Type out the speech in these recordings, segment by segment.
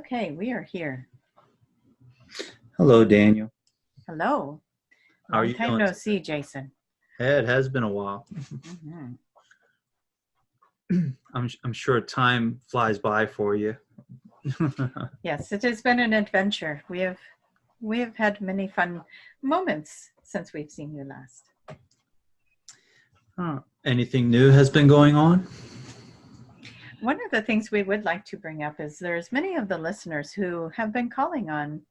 Okay, we are here. Hello, Daniel. Hello. How are Long you time doing no today? see, Jason. Yeah, it has been a while. Mhm. I'm sure time flies by for you. Yes, it has been an adventure. We have had many fun moments since we've seen you last. Anything new has been going on? One of the things we would like to bring up is there's many of the listeners who have been calling on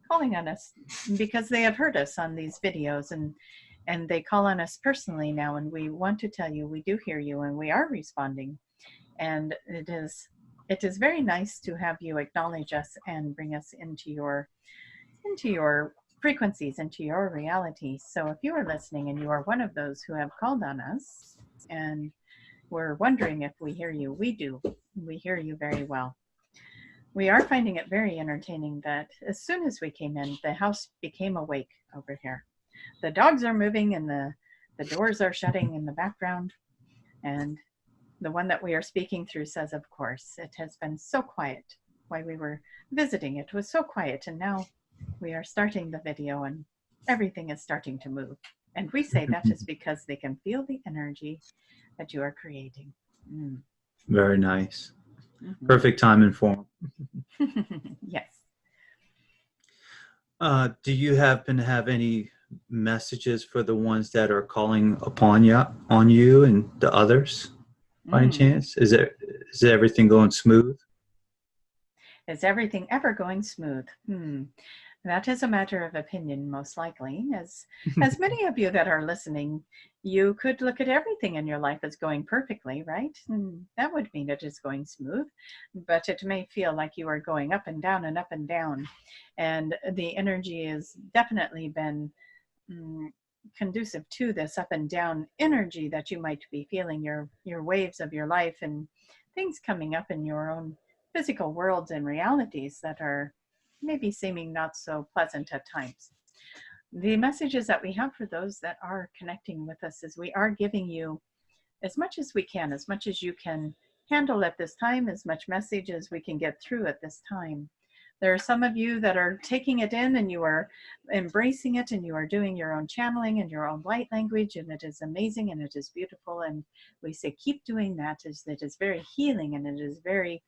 us because they have heard us on these videos and they call on us personally now, and we want to tell you we do hear you and we are responding. And it is very nice to have you acknowledge us and bring us into your frequencies, into your reality. So if you are listening and you are one of those who have called on us and we're wondering if we hear you, we do. We hear you very well. We are finding it very entertaining that as soon as we came in, the house became awake over here. The dogs are moving and the doors are shutting in the background. And the one that we are speaking through says, of course, it has been so quiet. While we were visiting, it was so quiet. And now we are starting the video and everything is starting to move. And we say that is because they can feel the energy that you are creating. Very nice. Mhm. Perfect time and form. Yes. Do you happen to have any messages for the ones that are calling upon you and the others by any chance? Is everything going smooth? Is everything ever going smooth? That is a matter of opinion, most likely. As many of you that are listening, you could look at everything in your life as going perfectly, right? That would mean it is going smooth, but it may feel like you are going up and down and up and down. And the energy has definitely been conducive to this up and down energy that you might be feeling, your waves of your life and things coming up in your own physical worlds and realities that are maybe seeming not so pleasant at times. The messages that we have for those that are connecting with us is we are giving you as much as we can, as much as you can handle at this time, as much message as we can get through at this time. There are some of you that are taking it in and you are embracing it and you are doing your own channeling and your own light language, and it is amazing and it is beautiful. And we say, keep doing that. It is very healing and it is very,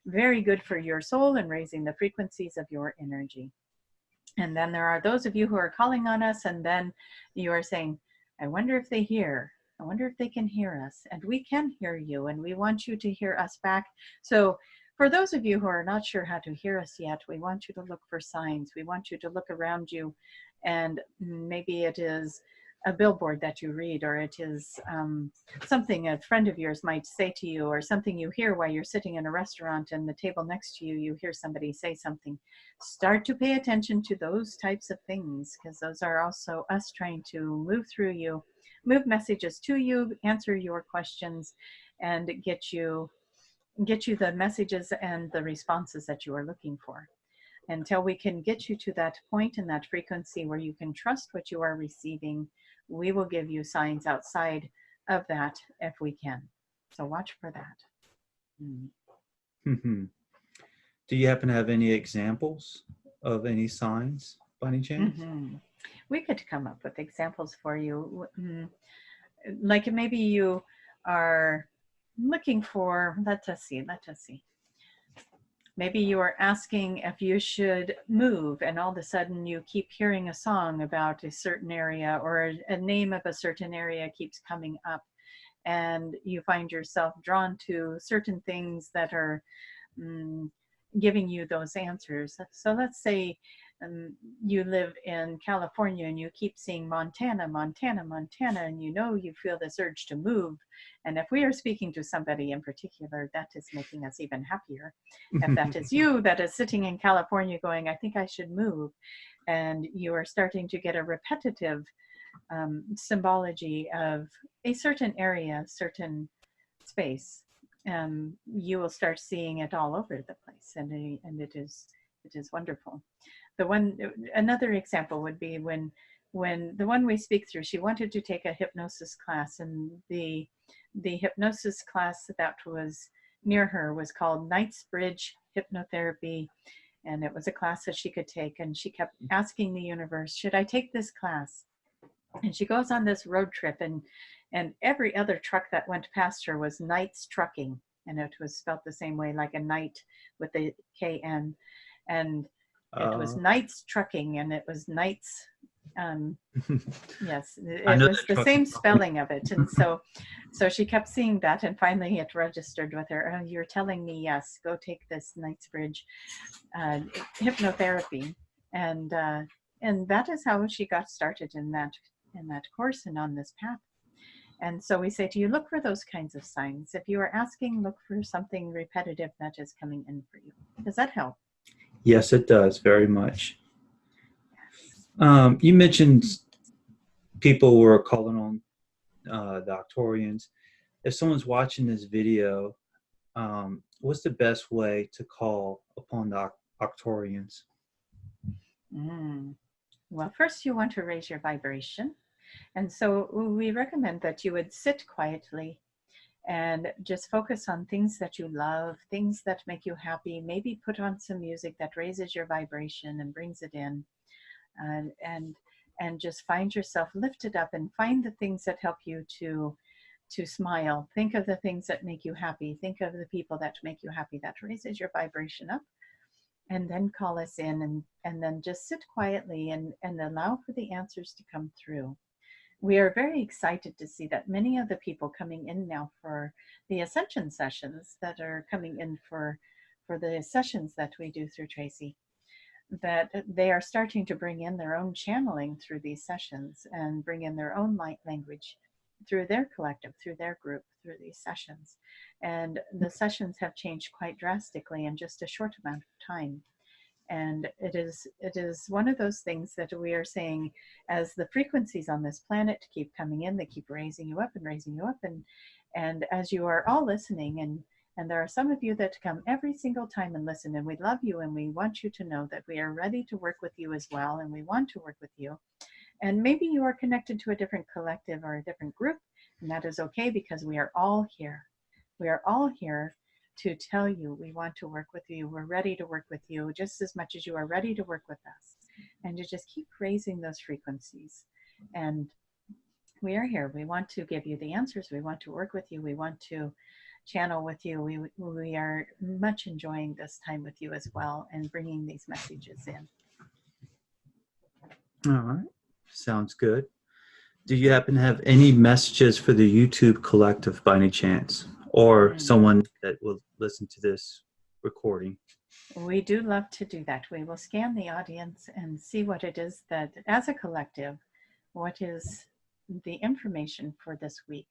very good for your soul and raising the frequencies of your energy. And then there are those of you who are calling on us and then you are saying, I wonder if they hear. I wonder if they can hear us. And we can hear you and we want you to hear us back. So for those of you who are not sure how to hear us yet, we want you to look for signs. We want you to look around you, and maybe it is a billboard that you read, or it is something a friend of yours might say to you, or something you hear while you're sitting in a restaurant and the table next to you, you hear somebody say something. Start to pay attention to those types of things, because those are also us trying to move through you, move messages to you, answer your questions, and get you the messages and the responses that you are looking for. Until we can get you to that point in that frequency where you can trust what you are receiving, we will give you signs outside of that if we can. So watch for that. Do you happen to have any examples of any signs by any chance? We could come up with examples for you. Like maybe you are looking for, let us see. Maybe you are asking if you should move, and all of a sudden you keep hearing a song about a certain area, or a name of a certain area keeps coming up, and you find yourself drawn to certain things that are giving you those answers. So let's say you live in California and you keep seeing Montana, and you feel this urge to move. And if we are speaking to somebody in particular, that is making us even happier. If that is you that is sitting in California going, I think I should move, and you are starting to get a repetitive symbology of a certain area, certain space, you will start seeing it all over the place, and it is wonderful. Another example would be when the one we speak through, she wanted to take a hypnosis class, and the hypnosis class that was near her was called Knightsbridge Hypnotherapy, and it was a class that she could take. And she kept asking the universe, should I take this class? And she goes on this road trip, and every other truck that went past her was Knights Trucking, and it was spelled the same way, like a knight with a KN, and it was Knights Trucking, and it was Knights. Yes, I it know was that the trucking same company. spelling of it, and so she kept seeing that, and finally it registered with her. Oh, you're telling me, yes, go take this Knightsbridge hypnotherapy, and that is how she got started in that course and on this path. And so we say to you, look for those kinds of signs. If you are asking, look for something repetitive that is coming in for you. Does that help? Yes, it does very much. You mentioned people were calling on the Octorians. If someone's watching this video, what's the best way to call upon the Octorians? Well, first you want to raise your vibration. And so we recommend that you would sit quietly and just focus on things that you love, things that make you happy. Maybe put on some music that raises your vibration and brings it in, and just find yourself lifted up, and find the things that help you to smile. Think of the things that make you happy. Think of the people that make you happy. That raises your vibration up. And then call us in, and then just sit quietly and allow for the answers to come through. We are very excited to see that many of the people coming in now for the Ascension sessions, that are coming in for the sessions that we do through Tracie, that they are starting to bring in their own channeling through these sessions, and bring in their own light language through their collective, through their group, through these sessions. And the sessions have changed quite drastically in just a short amount of time. And it is one of those things that we are saying, as the frequencies on this planet keep coming in, they keep raising you up and raising you up, and as you are all listening, and there are some of you that come every single time and listen, and we love you, and we want you to know that we are ready to work with you as well, and we want to work with you. And maybe you are connected to a different collective or a different group, and that is okay, because we are all here. We are all here to tell you we want to work with you. We're ready to work with you just as much as you are ready to work with us. And to just keep raising those frequencies. And we are here. We want to give you the answers. We want to work with you. We want to channel with you. We are much enjoying this time with you as well, and bringing these messages in. All right. Sounds good. Do you happen to have any messages for the YouTube collective by any chance, or someone that will listen to this recording? We do love to do that. We will scan the audience and see what it is that, as a collective, what is the information for this week,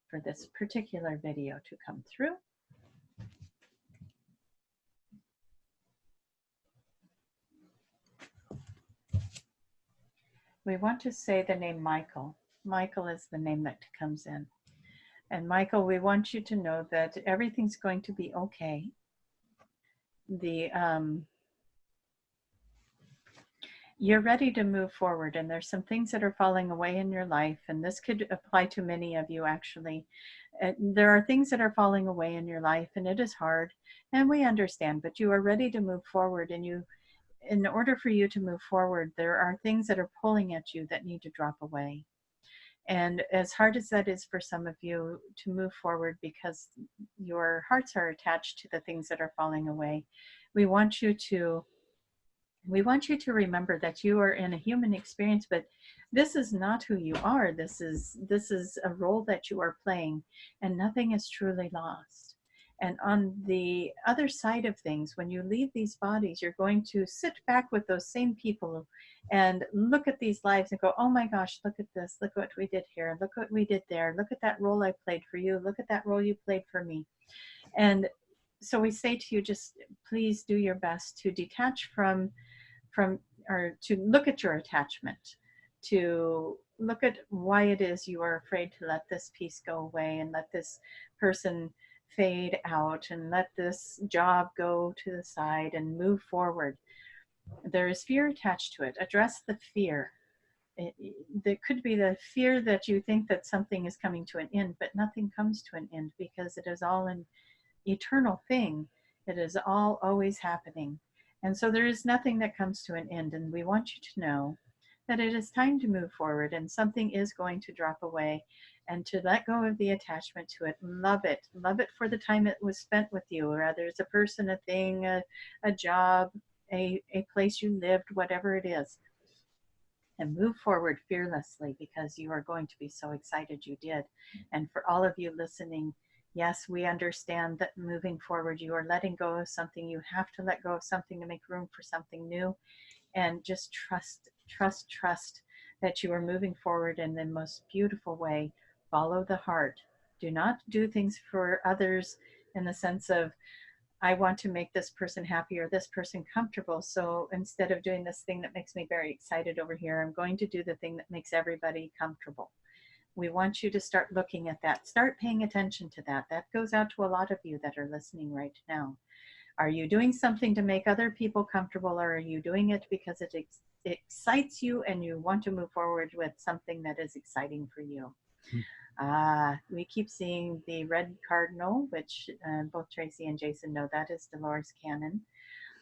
for this particular video to come through. We want to say the name Michael. Michael is the name that comes in. And Michael, we want you to know that everything's going to be okay. You're ready to move forward, and there's some things that are falling away in your life, and this could apply to many of you actually. There are things that are falling away in your life, and it is hard, and we understand, but you are ready to move forward, and in order for you to move forward, there are things that are pulling at you that need to drop away. And as hard as that is for some of you to move forward, because your hearts are attached to the things that are falling away, we want you to remember that you are in a human experience, but this is not who you are. This is a role that you are playing, and nothing is truly lost. And on the other side of things, when you leave these bodies, you're going to sit back with those same people and look at these lives and go, oh my gosh, look at this. Look what we did here. Look what we did there. Look at that role I played for you. Look at that role you played for me. And so we say to you, just please do your best to detach from or to look at your attachment, to look at why it is you are afraid to let this piece go away, and let this person fade out, and let this job go to the side, and move forward. There is fear attached to it. Address the fear. There could be the fear that you think that something is coming to an end, but nothing comes to an end, because it is all in eternal thing. It is all always happening. And so there is nothing that comes to an end. And we want you to know that it is time to move forward and something is going to drop away, and to let go of the attachment to it. Love it. Love it for the time it was spent with you, whether it's a person, a thing, a job, a place you lived, whatever it is. And move forward fearlessly, because you are going to be so excited you did. And for all of you listening, yes, we understand that moving forward, you are letting go of something. You have to let go of something to make room for something new. And just trust that you are moving forward in the most beautiful way. Follow the heart. Do not do things for others in the sense of, I want to make this person happy or this person comfortable. So instead of doing this thing that makes me very excited over here, I'm going to do the thing that makes everybody comfortable. We want you to start looking at that. Start paying attention to that. That goes out to a lot of you that are listening right now. Are you doing something to make other people comfortable, or are you doing it because it excites you and you want to move forward with something that is exciting for you? We keep seeing the red cardinal, which both Tracie and Jason know that is Dolores Cannon.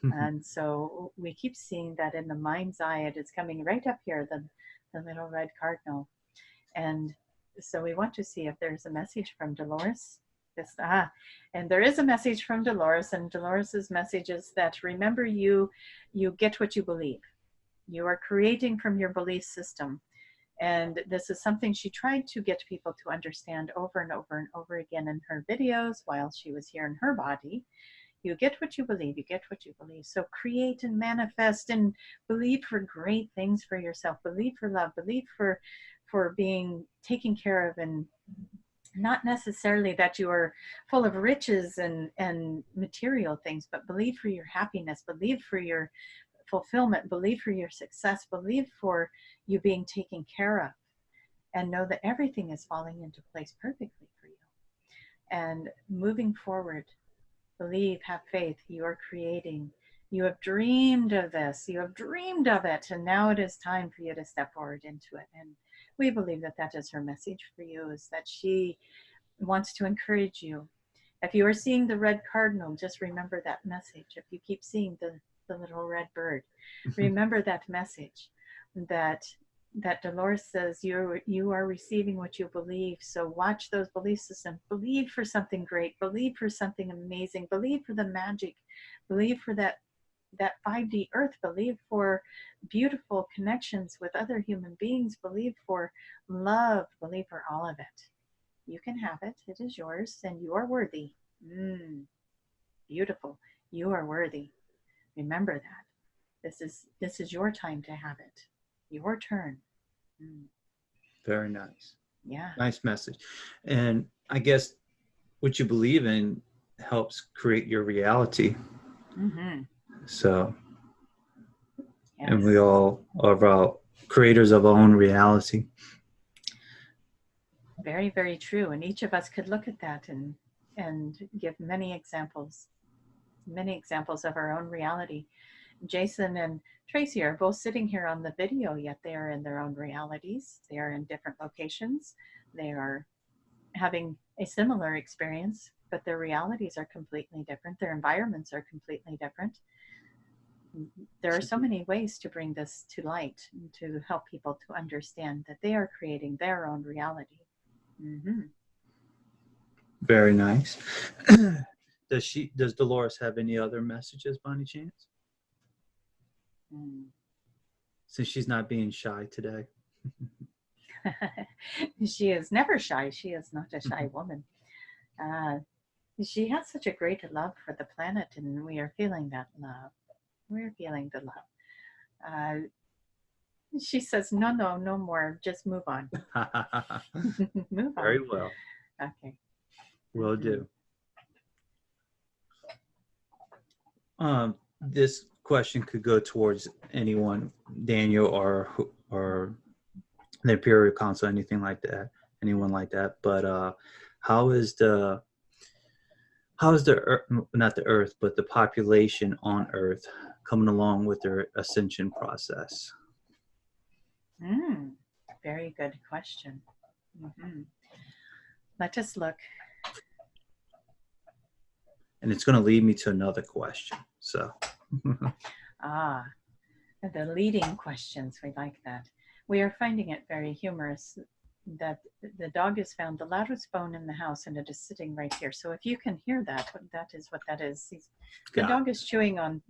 And so we keep seeing that in the mind's eye. It is coming right up here, the little red cardinal. And so we want to see if there's a message from Dolores. And there is a message from Dolores, and Dolores's message is that, remember, you get what you believe. You are creating from your belief system. And this is something she tried to get people to understand over and over and over again in her videos while she was here in her body. You get what you believe. You get what you believe. So create and manifest and believe for great things for yourself. Believe for love. Believe for being taken care of, and not necessarily that you are full of riches and material things, but believe for your happiness. Believe for your fulfillment. Believe for your success. Believe for you being taken care of, and know that everything is falling into place perfectly for you. And moving forward, believe, have faith. You are creating. You have dreamed of this. You have dreamed of it. And now it is time for you to step forward into it. And we believe that that is her message for you, is that she wants to encourage you. If you are seeing the red cardinal, just remember that message. If you keep seeing the little red bird, remember that message, that Dolores says you are receiving what you believe. So watch those belief systems. Believe for something great. Believe for something amazing. Believe for the magic. Believe for that 5D earth. Believe for beautiful connections with other human beings. Believe for love. Believe for all of it. You can have it. It is yours, and you are worthy. Beautiful. You are worthy. Remember that. This is your time to have it. Your turn. Very nice. Yeah. Nice message. And I guess what you believe in helps create your reality. So, yes. And we all are creators of our own reality. Very, very true. And each of us could look at that and give many examples of our own reality. Jason and Tracie are both sitting here on the video, yet they are in their own realities. They are in different locations. They are having a similar experience, but their realities are completely different. Their environments are completely different. There are so many ways to bring this to light, to help people to understand that they are creating their own reality. Very nice. Does Dolores have any other messages by any chance? Since she's not being shy today. She is never shy. She is not a shy woman. She has such a great love for the planet, and we are feeling that love. We're feeling the love. She says, no more. Just move on. Move on. Very well. Okay. Will do. This question could go towards anyone, Daniel or the Imperial Council, anything like that, anyone like that. But how is the Earth, not the Earth, but the population on Earth coming along with their ascension process? Very good question. Let us look. and it's going to lead me to another question. So, Ah, the leading questions, we like that. We are finding it very humorous that the dog has found the loudest bone in the house and it is sitting right here. So if you can hear that, that is what that is. The dog is chewing on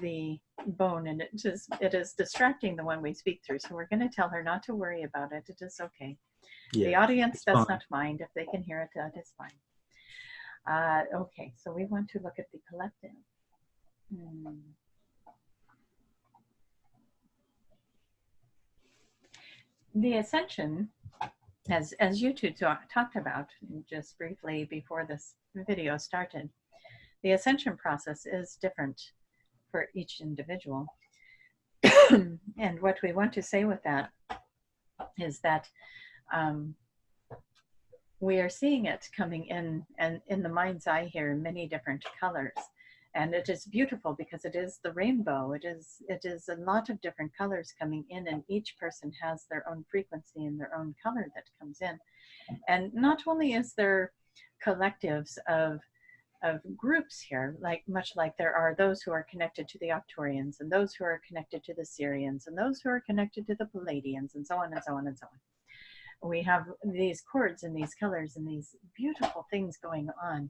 the bone, and it is distracting the one we speak through. So we're going to tell her not to worry about it. It is okay. Yeah, the audience does not mind. If they can hear it, that is fine. Okay, so we want to look at the collective. The Ascension, as you two talked about just briefly before this video started, the Ascension process is different for each individual. And what we want to say with that is that we are seeing it coming in, and in the mind's eye here, in many different colors. And it is beautiful because it is the rainbow. It is a lot of different colors coming in, and each person has their own frequency and their own color that comes in. And not only is there collectives of groups here, much like there are those who are connected to the Arcturians, and those who are connected to the Syrians, and those who are connected to the Palladians, and so on and so on and so on. We have these chords and these colors and these beautiful things going on.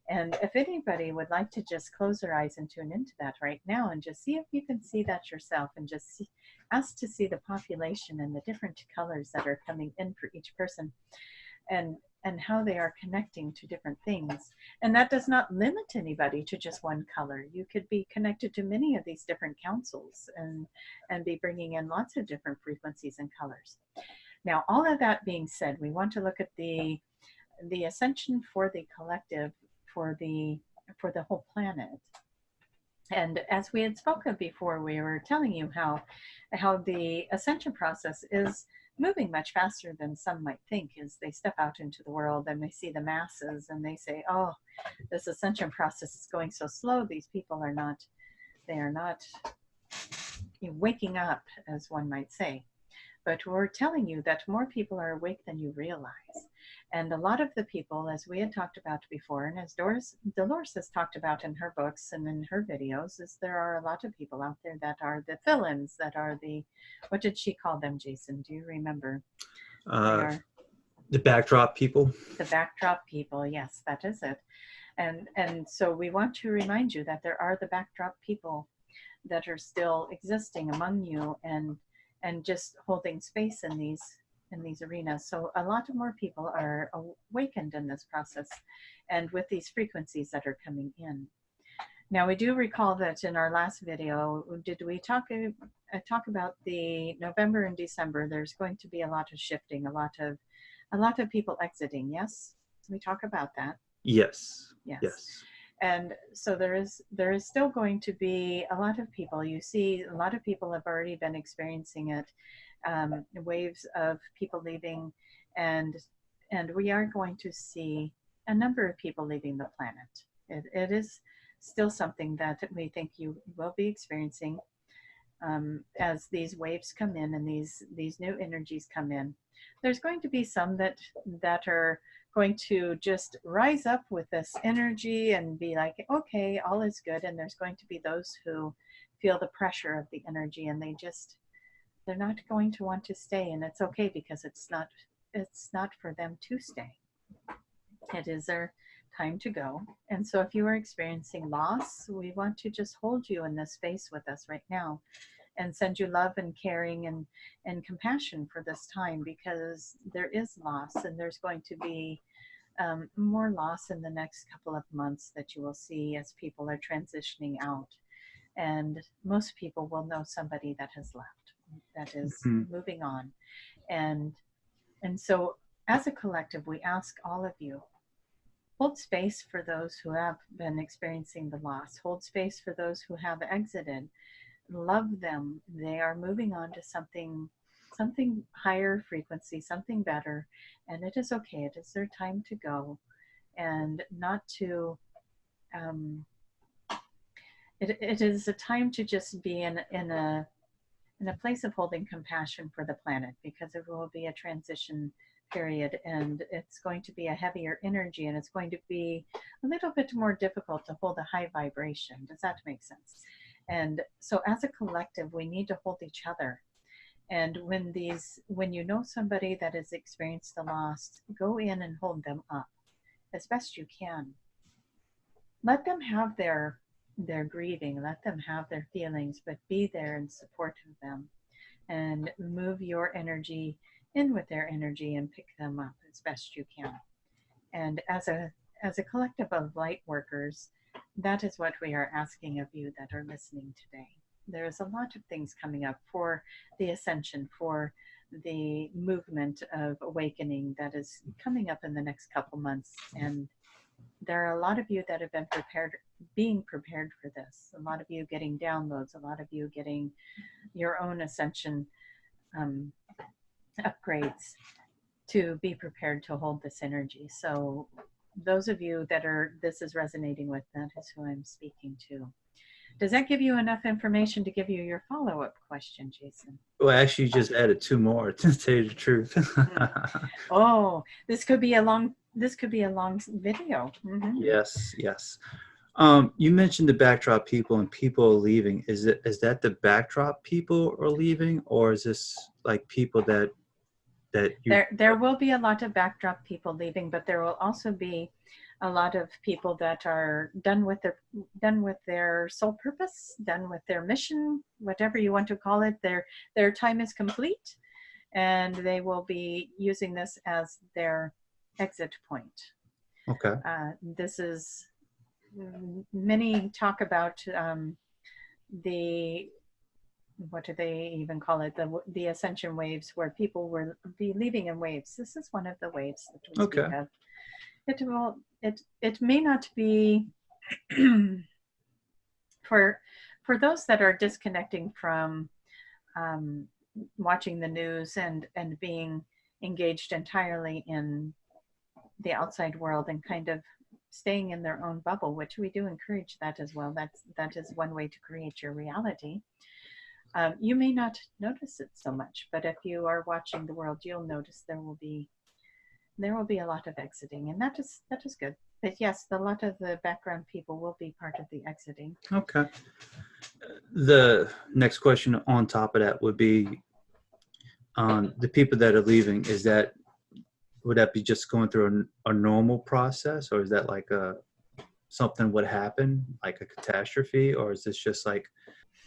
And if anybody would like to just close their eyes and tune into that right now and just see if you can see that yourself, and just ask to see the population and the different colors that are coming in for each person, and how they are connecting to different things. And that does not limit anybody to just one color. You could be connected to many of these different councils and be bringing in lots of different frequencies and colors. Now, all of that being said, we want to look at the ascension for the collective, for the whole planet. And as we had spoken before, we were telling you how the ascension process is moving much faster than some might think, as they step out into the world and they see the masses and they say, oh, this ascension process is going so slow. These people are not waking up, as one might say. But we're telling you that more people are awake than you realize. And a lot of the people, as we had talked about before, and as Dolores has talked about in her books and in her videos, is there are a lot of people out there that are the fill-ins, that are the, what did she call them, Jason? Do you remember? The backdrop people. The backdrop people, yes, that is it. And so we want to remind you that there are the backdrop people that are still existing among you, and just holding space in these arenas. So a lot of more people are awakened in this process, and with these frequencies that are coming in. Now, we do recall that in our last video, did we talk about the November and December? There's going to be a lot of shifting, a lot of people exiting. Yes, we talk about that. Yes. And so there is still going to be a lot of people. You see, a lot of people have already been experiencing it, waves of people leaving, and we are going to see a number of people leaving the planet. It is still something that we think you will be experiencing as these waves come in and these new energies come in. There's going to be some that are going to just rise up with this energy and be like, okay, all is good. And there's going to be those who feel the pressure of the energy, and they're not going to want to stay. And it's okay, because it's not for them to stay. It is their time to go. And so if you are experiencing loss, we want to just hold you in this space with us right now, and send you love and caring and compassion for this time, because there is loss, and there's going to be more loss in the next couple of months that you will see as people are transitioning out. And most people will know somebody that has left, that is moving on. And so as a collective, we ask all of you, hold space for those who have been experiencing the loss. Hold space for those who have exited. Love them. They are moving on to something higher frequency, something better, and it is okay. It is their time to go, and not to it is a time to just be in a place of holding compassion for the planet, because it will be a transition period, and it's going to be a heavier energy, and it's going to be a little bit more difficult to hold a high vibration. Does that make sense? And so as a collective, we need to hold each other. And when you know somebody that has experienced the loss, go in and hold them up as best you can. Let them have their grieving, let them have their feelings, but be there in support of them, and move your energy in with their energy and pick them up as best you can. And as a collective of light workers, that is what we are asking of you that are listening today. There's a lot of things coming up for the ascension, for the movement of awakening that is coming up in the next couple months. And there are a lot of you that have been being prepared for this. A lot of you getting downloads, a lot of you getting your own ascension upgrades to be prepared to hold this energy. So those of you that this is resonating with, that is who I'm speaking to. Does that give you enough information to give you your follow-up question, Jason? Well, actually, you just added 2 more, to tell you the truth. Oh, this could be a long video. Mm-hmm. Yes. You mentioned the backdrop people and people are leaving. Is that the backdrop people are leaving, or is this like people that you... There will be a lot of backdrop people leaving, but there will also be a lot of people that are done with their soul purpose, done with their mission, whatever you want to call it. Their time is complete, and they will be using this as their exit point. Okay. This is, many talk about what do they even call it? The ascension waves, where people will be leaving in waves. This is one of the waves that we speak of. It may not be for those that are disconnecting from watching the news and being engaged entirely in the outside world and kind of staying in their own bubble, which we do encourage that as well. That is one way to create your reality. You may not notice it so much, but if you are watching the world, you'll notice there will be a lot of exiting, and that is good. But yes, a lot of the background people will be part of the exiting. Okay. The next question on top of that would be, the people that are leaving, would that be just going through a normal process, or is that like something would happen, like a catastrophe, or is this just like,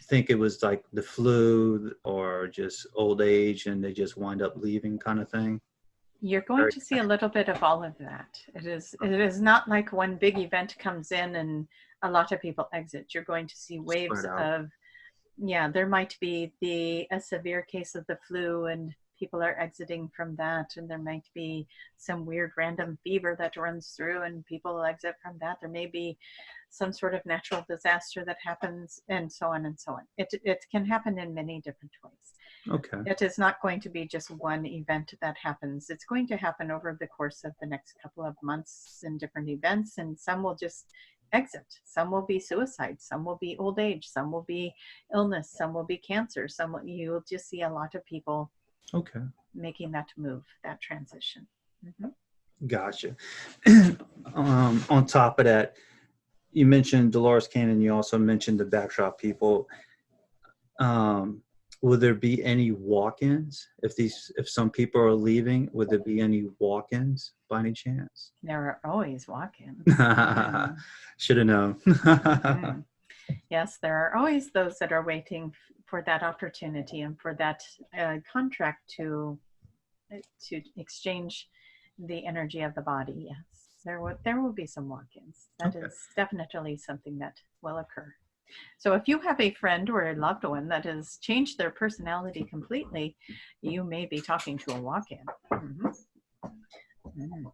think it was like the flu or just old age and they just wind up leaving kind of thing? You're going to see a little bit of all of that. It is not like one big event comes in and a lot of people exit. You're going to see waves of, there might be a severe case of the flu and people are exiting from that, and there might be some weird random fever that runs through and people exit from that. There may be some sort of natural disaster that happens, and so on and so on. It can happen in many different ways. Okay. It is not going to be just one event that happens. It's going to happen over the course of the next couple of months in different events, and some will just exit. Some will be suicide, some will be old age, some will be illness, some will be cancer, you'll just see a lot of people making that move, that transition. Mm-hmm. Gotcha. On top of that, you mentioned Dolores Cannon. You also mentioned the backdrop people. Will there be any walk-ins if some people are leaving? Would there be any walk-ins by any chance? There are always walk-ins. Should have known. Mm-hmm. Yes, there are always those that are waiting for that opportunity and for that contract to exchange the energy of the body. Yes, there will be some walk-ins. That is definitely something that will occur. So if you have a friend or a loved one that has changed their personality completely, you may be talking to a walk-in. Mm-hmm. Mm.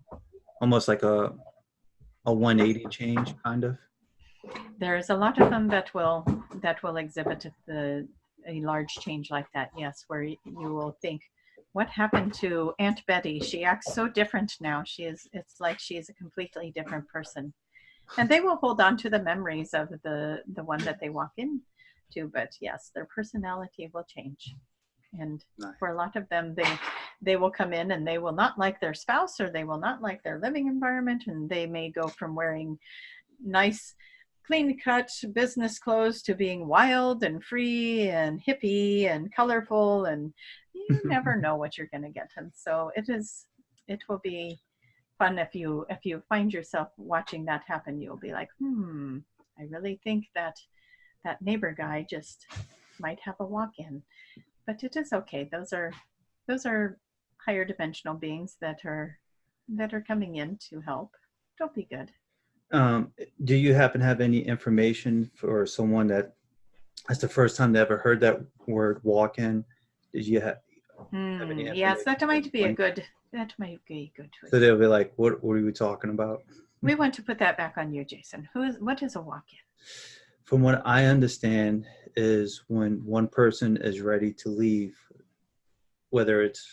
Almost like a 180 change, kind of. There's a lot of them that will exhibit a large change like that. Yes, where you will think, what happened to Aunt Betty? She acts so different now. It's like she's a completely different person. And they will hold on to the memories of the one that they walk into, but yes, their personality will change. And for a lot of them, they will come in and they will not like their spouse, or they will not like their living environment, and they may go from wearing nice clean cut business clothes to being wild and free and hippie and colorful, and you never know what you're going to get. And so it will be fun if you find yourself watching that happen. You'll be like, I really think that neighbor guy just might have a walk-in. But it is okay. Those are higher dimensional beings that are coming in to help. Don't be good. Do you happen to have any information for someone that's the first time they ever heard that word walk-in? Did you have any information? Yes, that might be good. So they'll be like, what are we talking about? We want to put that back on you, Jason. What is a walk-in? From what I understand is when one person is ready to leave, whether it's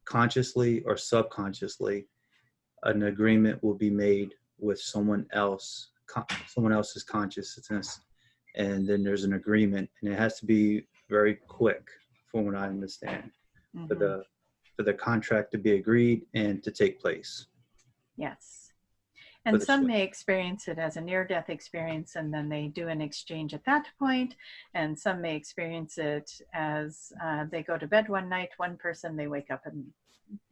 consciously or subconsciously, an agreement will be made with someone else's consciousness, and then there's an agreement, and it has to be very quick, from what I understand, for the contract to be agreed and to take place. Yes. And some may experience it as a near-death experience, and then they do an exchange at that point. And some may experience it as they go to bed one night, one person, they wake up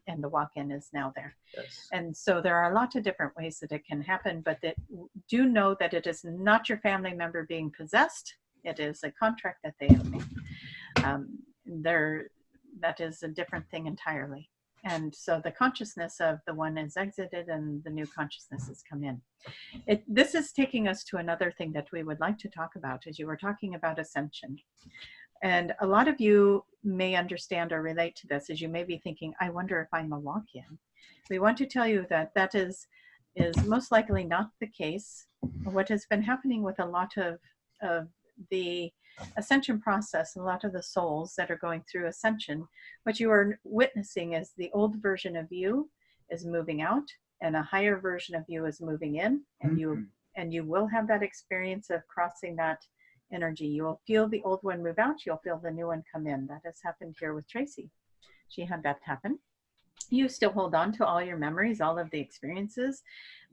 and the walk-in is now there. Yes. And so there are a lot of different ways that it can happen, but do know that it is not your family member being possessed. It is a contract that they have made. That is a different thing entirely. And so the consciousness of the one is exited and the new consciousness has come in. This is taking us to another thing that we would like to talk about, as you were talking about ascension. And a lot of you may understand or relate to this, as you may be thinking, I wonder if I'm a walk-in. We want to tell you that is most likely not the case. What has been happening with a lot of the ascension process, a lot of the souls that are going through ascension, what you are witnessing is the old version of you is moving out and a higher version of you is moving in, and you will have that experience of crossing that energy. You will feel the old one move out, you'll feel the new one come in. That has happened here with Tracie. She had that happen. You still hold on to all your memories, all of the experiences,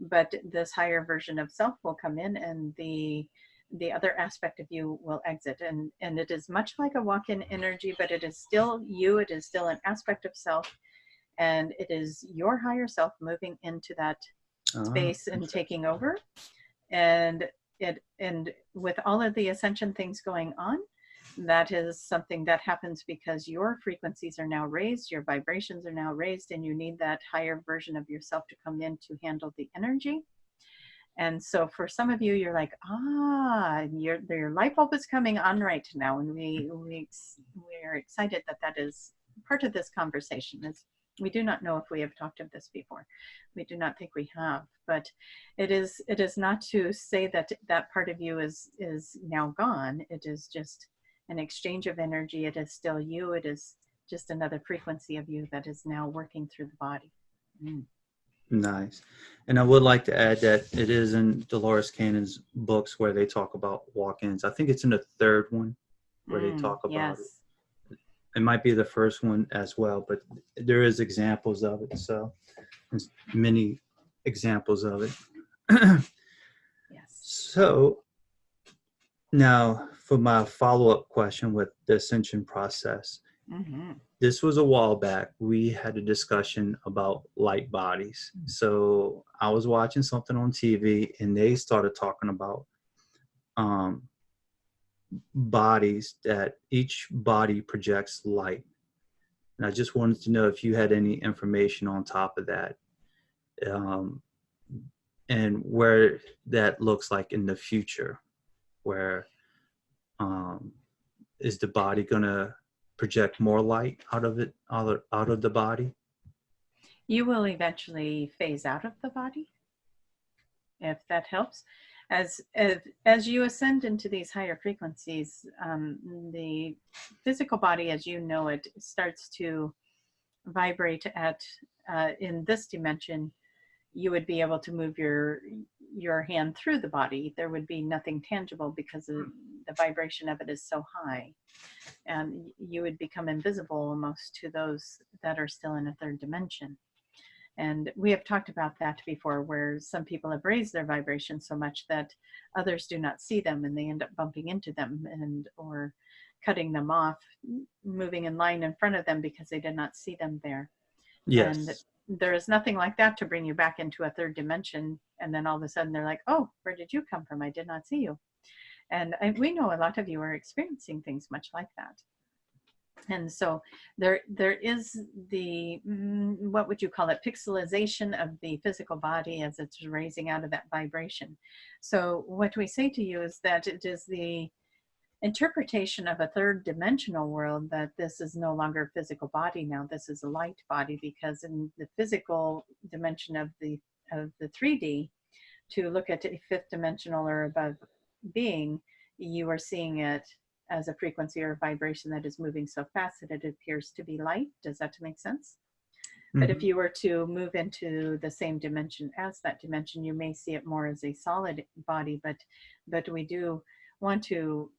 but this higher version of self will come in, and the other aspect of you will exit. And it is much like a walk-in energy, but it is still you. It is still an aspect of self, and it is your higher self moving into that space and taking over. And with all of the ascension things going on, that is something that happens because your frequencies are now raised, your vibrations are now raised, and you need that higher version of yourself to come in to handle the energy. And so for some of you, you're like, your light bulb is coming on right now. And we are excited that is part of this conversation. We do not know if we have talked of this before. We do not think we have, but it is not to say that that part of you is now gone. It is just an exchange of energy. It is still you. It is just another frequency of you that is now working through the body. Nice. And I would like to add that it is in Dolores Cannon's books where they talk about walk-ins. I think it's in the third one where they talk about it. It might be the first one as well, but there is examples of it. So there's many examples of it. Yes. So now for my follow-up question with the ascension process. This was a while back. We had a discussion about light bodies. So I was watching something on TV and they started talking about bodies, that each body projects light. And I just wanted to know if you had any information on top of that, and where that looks like in the future, where is the body going to project more light out of the body? You will eventually phase out of the body, if that helps. As you ascend into these higher frequencies, the physical body, as you know it, starts to vibrate at in this dimension. You would be able to move your hand through the body. There would be nothing tangible because the vibration of it is so high, and you would become invisible almost to those that are still in a third dimension. And we have talked about that before, where some people have raised their vibration so much that others do not see them, and they end up bumping into them and or cutting them off, moving in line in front of them because they did not see them there. And Yes. there is nothing like that to bring you back into a third dimension. And then all of a sudden they're like, oh, where did you come from? I did not see you. And we know a lot of you are experiencing things much like that. And so there is the, what would you call it, pixelization of the physical body as it's raising out of that vibration. So what we say to you is that it is the interpretation of a third dimensional world that this is no longer a physical body now. This is a light body, because in the physical dimension of the 3D, to look at a fifth dimensional or above being, you are seeing it as a frequency or a vibration that is moving so fast that it appears to be light. Does that make sense? But if you were to move into the same dimension as that dimension, you may see it more as a solid body. But we do want to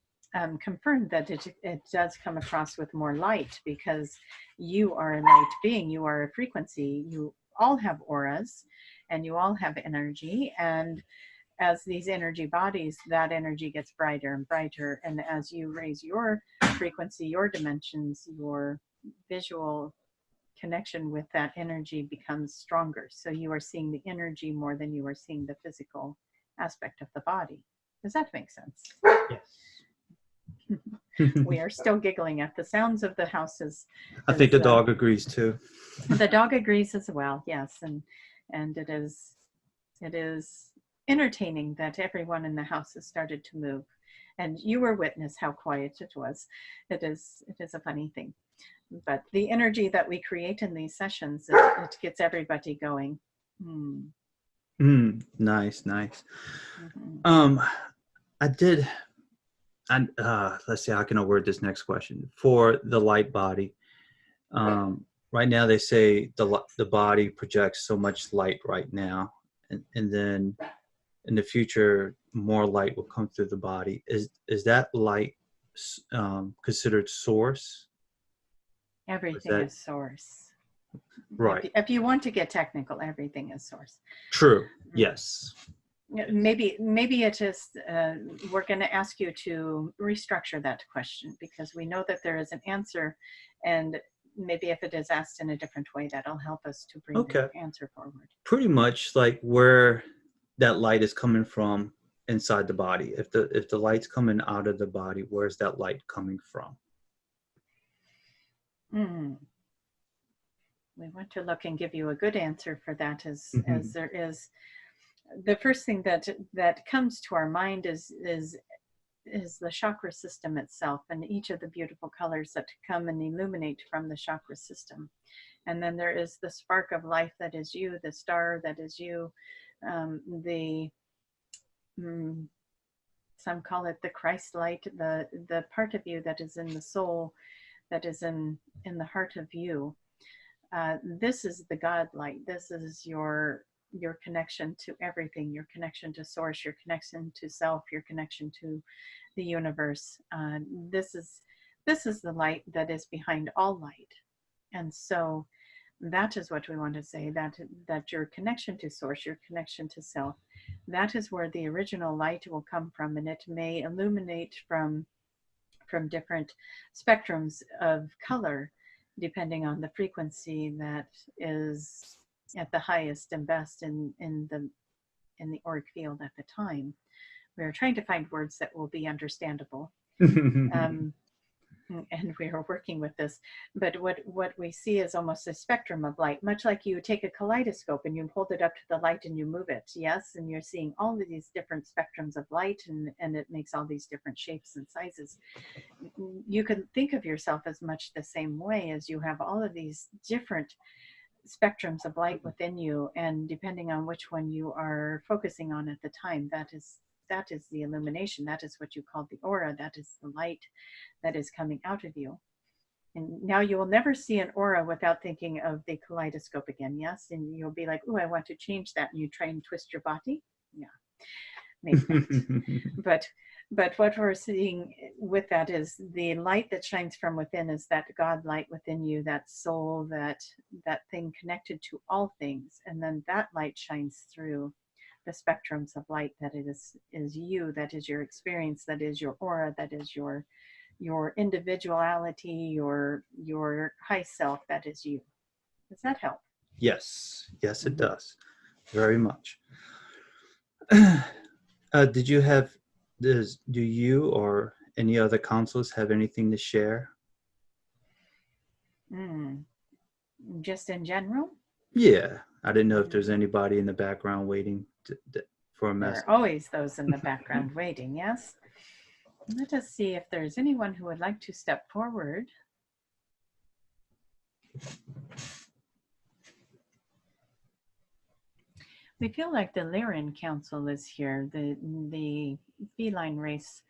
confirm that it does come across with more light, because you are a light being, you are a frequency, you all have auras, and you all have energy, and as these energy bodies, that energy gets brighter and brighter, and as you raise your frequency, your dimensions, your visual connection with that energy becomes stronger. So you are seeing the energy more than you are seeing the physical aspect of the body. Does that make sense? Yes. We are still giggling at the sounds of the houses. I think the dog agrees too. The dog agrees as well, yes. And it is entertaining that everyone in the house has started to move. And you were witness how quiet it was. It is a funny thing. But the energy that we create in these sessions, it gets everybody going. Nice. Mm-hmm. Let's see, how can I word this next question? For the light body, right now they say the body projects so much light right now, and then in the future more light will come through the body. Is that light considered source? Everything is source. Right. If you want to get technical, everything is source. True. Yes. Maybe it is, we're going to ask you to restructure that question, because we know that there is an answer, and maybe if it is asked in a different way, that'll help us to bring the answer forward. Pretty much like where that light is coming from inside the body. If the light's coming out of the body, where's that light coming from? We want to look and give you a good answer for that, as there is. The first thing that comes to our mind is the chakra system itself, and each of the beautiful colors that come and illuminate from the chakra system. And then there is the spark of life that is you, the star that is you, some call it the Christ light, the part of you that is in the soul, that is in the heart of you. This is the God light. This is your connection to everything, your connection to source, your connection to self, your connection to the universe. This is the light that is behind all light. And so that is what we want to say, that your connection to source, your connection to self, that is where the original light will come from, and it may illuminate from different spectrums of color, depending on the frequency that is at the highest and best in the auric field at the time. We're trying to find words that will be understandable. And we are working with this. But what we see is almost a spectrum of light, much like you take a kaleidoscope and you hold it up to the light and you move it, yes? And you're seeing all of these different spectrums of light, and it makes all these different shapes and sizes. You can think of yourself as much the same way, as you have all of these different spectrums of light within you, and depending on which one you are focusing on at the time, that is the illumination. That is what you call the aura. That is the light that is coming out of you. And now you will never see an aura without thinking of the kaleidoscope again, yes? And you'll be like, oh, I want to change that. And you try and twist your body. Yeah, maybe not. But what we're seeing with that is the light that shines from within is that God light within you, that soul, that thing connected to all things. And then that light shines through the spectrums of light that it is you, that is your experience, that is your aura, that is your individuality, your high self, that is you. Does that help? Yes, yes, it does. Very much. Do you or any other counselors have anything to share? Just in general? Yeah, I didn't know if there's anybody in the background waiting for a message. There are always those in the background waiting, yes? Let us see if there's anyone who would like to step forward. We feel like the Liran Council is here, the feline race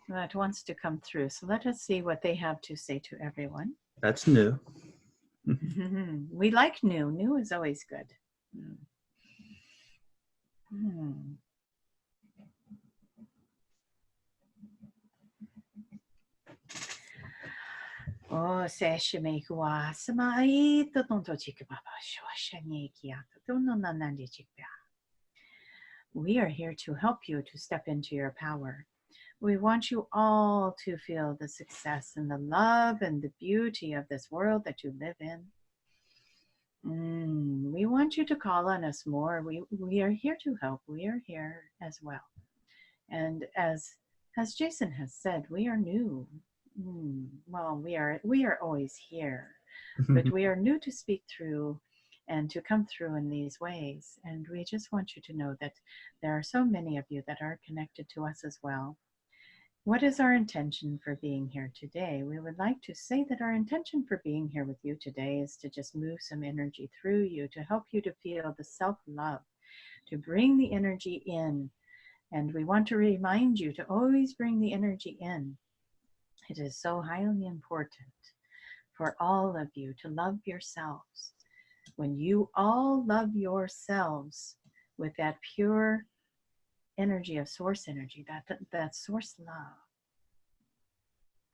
that wants to come through. So let us see what they have to say to everyone. That's new. We like new. New is always good. Oh, seshime kuwa samai to tonto chikbaba shoshanye kiato tono nanandi chikba. We are here to help you to step into your power. We want you all to feel the success and the love and the beauty of this world that you live in. We want you to call on us more. We are here to help. We are here as well. And as Jason has said, we are new. Well, we are always here, but we are new to speak through and to come through in these ways. And we just want you to know that there are so many of you that are connected to us as well. What is our intention for being here today? We would like to say that our intention for being here with you today is to just move some energy through you to help you to feel the self-love, to bring the energy in. And we want to remind you to always bring the energy in. It is so highly important for all of you to love yourselves. When you all love yourselves with that pure energy of source energy, that source love,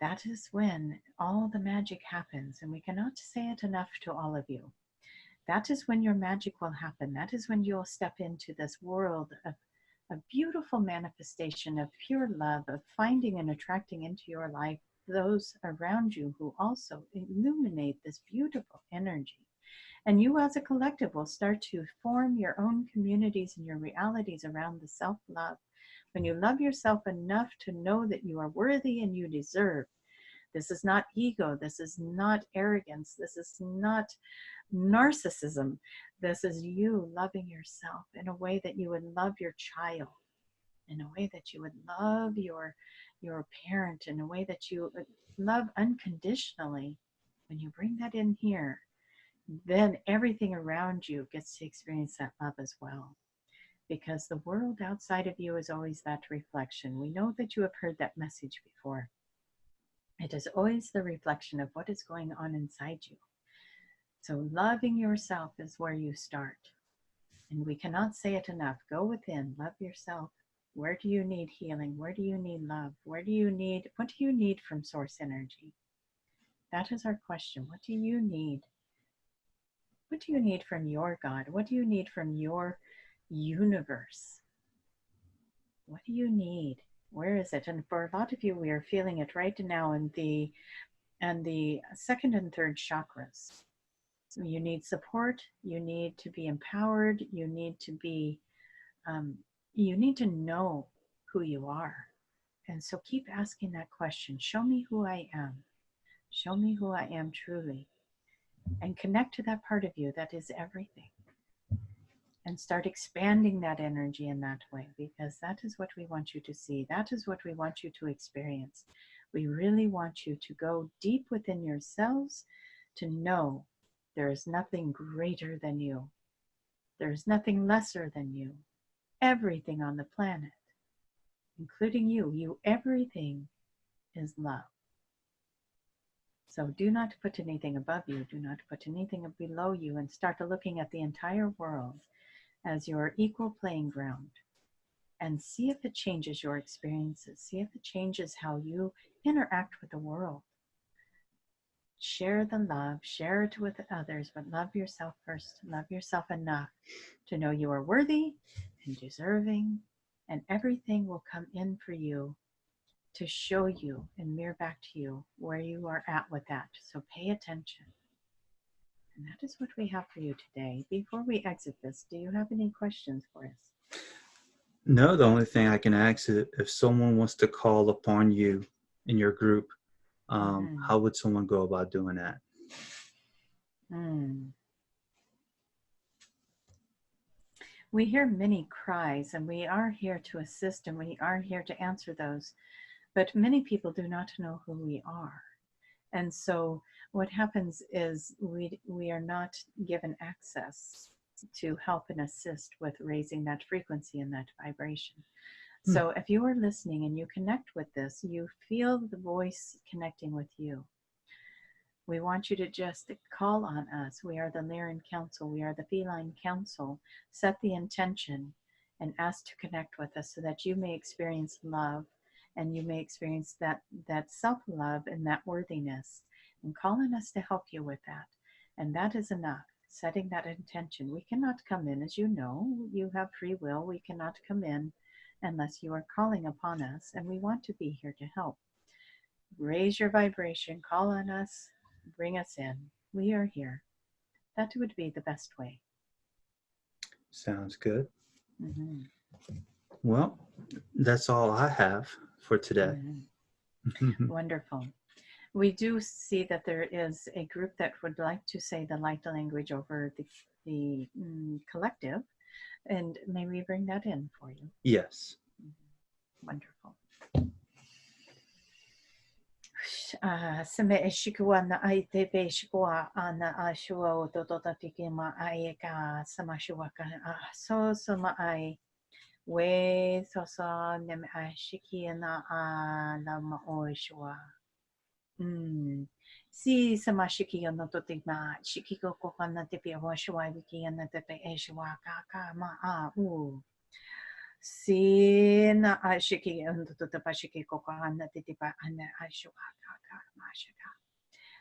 that is when all the magic happens. And we cannot say it enough to all of you. That is when your magic will happen. That is when you'll step into this world of a beautiful manifestation of pure love, of finding and attracting into your life those around you who also illuminate this beautiful energy. And you as a collective will start to form your own communities and your realities around the self-love. When you love yourself enough to know that you are worthy and you deserve. This is not ego. This is not arrogance. This is not narcissism. This is you loving yourself in a way that you would love your child, in a way that you would love your parent, in a way that you love unconditionally. When you bring that in here, then everything around you gets to experience that love as well. Because the world outside of you is always that reflection. We know that you have heard that message before. It is always the reflection of what is going on inside you. So loving yourself is where you start. And we cannot say it enough. Go within, love yourself. Where do you need healing? Where do you need love? What do you need from source energy? That is our question. What do you need? What do you need from your God? What do you need from your universe? What do you need? Where is it? And for a lot of you, we are feeling it right now in the second and third chakras. So you need support. You need to be empowered. You need to be, you need to know who you are. And so keep asking that question. Show me who I am. Show me who I am truly. And connect to that part of you that is everything. And start expanding that energy in that way, because that is what we want you to see. That is what we want you to experience. We really want you to go deep within yourselves to know there is nothing greater than you. There is nothing lesser than you. Everything on the planet, including you, everything is love. So do not put anything above you. Do not put anything below you, and start looking at the entire world as your equal playing ground. and see if it changes your experiences. See if it changes how you interact with the world. Share the love, share it with others, but love yourself first. Love yourself enough to know you are worthy and deserving, and everything will come in for you to show you and mirror back to you where you are at with that. So pay attention. And that is what we have for you today. Before we exit this, do you have any questions for us? No, the only thing I can ask is if someone wants to call upon you in your group, how would someone go about doing that? We hear many cries, and we are here to assist, and we are here to answer those. But many people do not know who we are. And so what happens is we are not given access to help and assist with raising that frequency and that vibration. So if you are listening and you connect with this, you feel the voice connecting with you. We want you to just call on us. We are the Liran Council. We are the Feline Council. Set the intention and ask to connect with us so that you may experience love and you may experience that self-love and that worthiness. And call on us to help you with that. And that is enough. Setting that intention. We cannot come in, as you know. You have free will. We cannot come in unless you are calling upon us. And we want to be here to help. Raise your vibration. Call on us. Bring us in. We are here. That would be the best way. Sounds good. Well, that's all I have for today. Wonderful. We do see that there is a group that would like to say the light language over the collective, and may we bring that in for you? Yes. Wonderful. Seme shikua na ai te be shikua ana ashua o totota tiki ma ai ka samashua ka so sama ai we sosa nem a shiki na a la ma o shua si samashiki no toti ma shikiko ko kana te pe wa shua wiki na te pe e shua ka ma a u si na a shiki no toti pa shiki ko kana te pa ana a shua ka ma shika.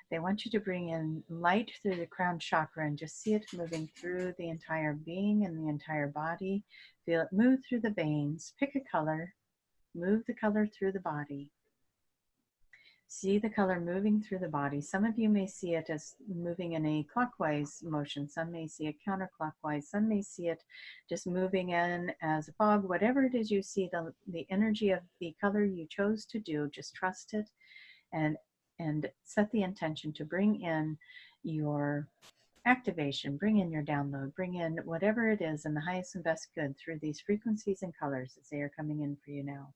They want you to bring in light through the crown chakra and just see it moving through the entire being and the entire body. Feel it move through the veins. Pick a color. Move the color through the body. See the color moving through the body. Some of you may see it as moving in a clockwise motion. Some may see it counterclockwise. Some may see it just moving in as a fog. Whatever it is you see, the energy of the color you chose to do, just trust it and set the intention to bring in your activation, bring in your download, bring in whatever it is in the highest and best good through these frequencies and colors as they are coming in for you now.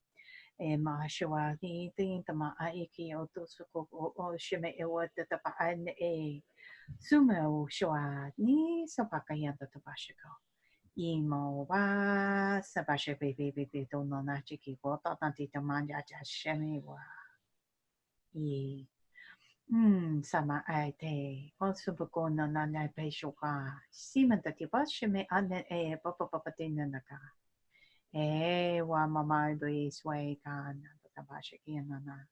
Sama ai te o subako na na pe shoka simanta ti ba shime ane e papa papa tinanaka e wa mama be sway kan tabashiki na.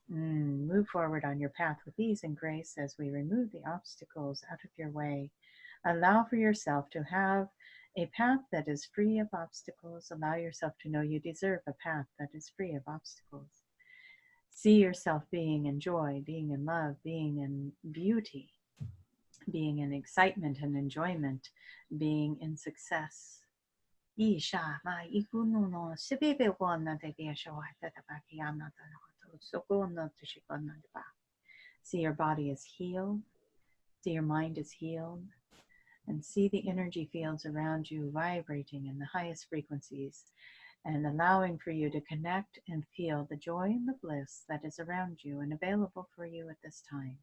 Move forward on your path with ease and grace as we remove the obstacles out of your way. Allow for yourself to have a path that is free of obstacles. Allow yourself to know you deserve a path that is free of obstacles. See yourself being in joy, being in love, being in beauty, being in excitement and enjoyment, being in success. See your body is healed. See your mind is healed. And see the energy fields around you vibrating in the highest frequencies and allowing for you to connect and feel the joy and the bliss that is around you and available for you at this time.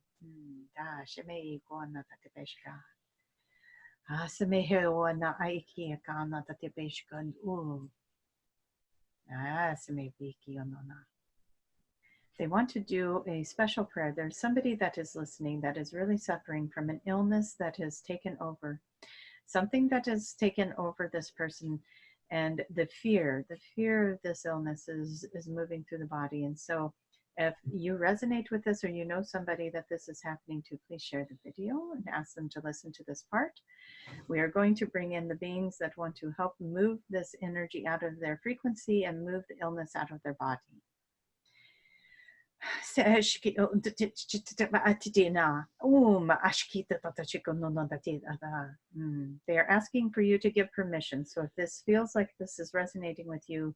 They want to do a special prayer. There's somebody that is listening that is really suffering from an illness that has taken over. Something that has taken over this person And the fear of this illness is moving through the body. And so if you resonate with this, or you know somebody that this is happening to, please share the video and ask them to listen to this part. We are going to bring in the beings that want to help move this energy out of their frequency and move the illness out of their body. They are asking for you to give permission. So if this feels like this is resonating with you,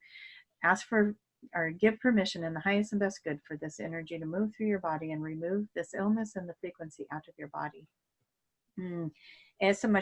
ask for or give permission in the highest and best good for this energy to move through your body and remove this illness and the frequency out of your body. There is an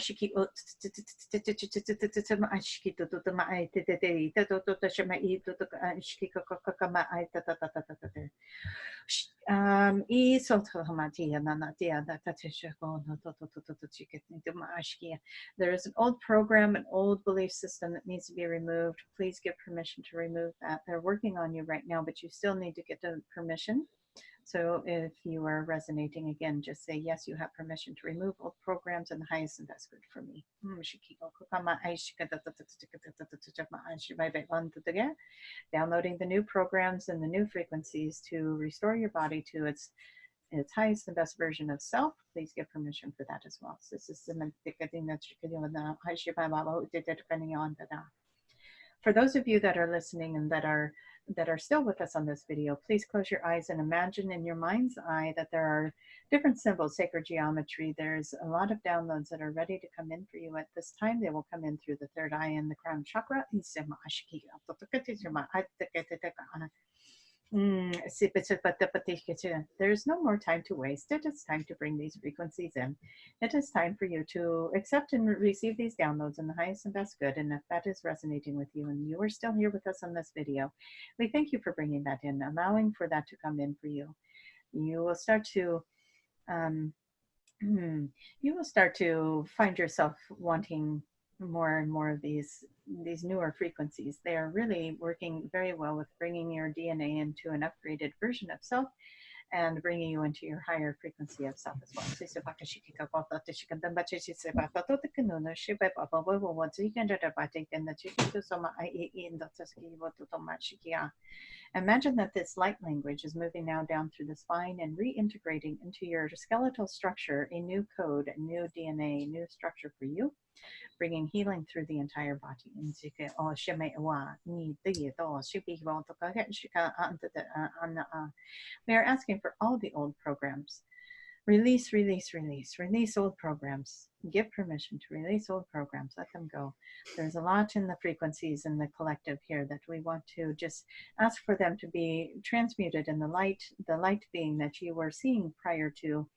old program, an old belief system that needs to be removed. Please give permission to remove that. They're working on you right now, but you still need to get the permission. So if you are resonating, again, just say, yes, you have permission to remove old programs and the highest and best good for me. Downloading the new programs and the new frequencies to restore your body to its highest and best version of self. Please give permission for that as well. So this is for those of you that are listening and that are still with us on this video, please close your eyes and imagine in your mind's eye that there are different symbols, sacred geometry. There's a lot of downloads that are ready to come in for you at this time. They will come in through the third eye and the crown chakra. There's no more time to waste. It is time to bring these frequencies in. It is time for you to accept and receive these downloads in the highest and best good. And if that is resonating with you and you are still here with us on this video, we thank you for bringing that in, allowing for that to come in for you. You will start to find yourself wanting more and more of these newer frequencies. They are really working very well with bringing your DNA into an upgraded version of self and bringing you into your higher frequency of self as well. Imagine that this light language is moving now down through the spine and reintegrating into your skeletal structure a new code, a new DNA, a new structure for you, bringing healing through the entire body. We are asking for all the old programs. Release old programs. Give permission to release old programs. Let them go. There's a lot in the frequencies in the collective here that we want to just ask for them to be transmuted in the light being that you were seeing prior to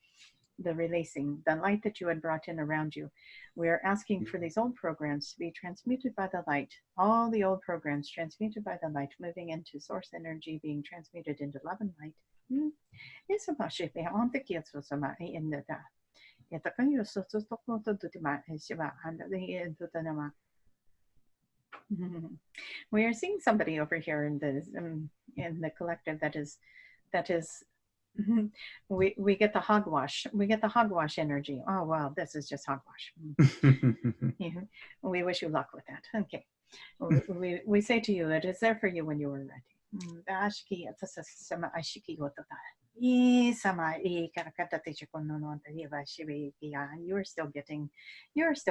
the releasing, the light that you had brought in around you. We are asking for these old programs to be transmuted by the light. All the old programs transmuted by the light, moving into source energy, being transmuted into love and light. We are seeing somebody over here in the collective that is we get the hogwash. We get the hogwash energy. Oh wow, this is just hogwash. We wish you luck with that. Okay. We say to you, it is there for you when you are ready. You are still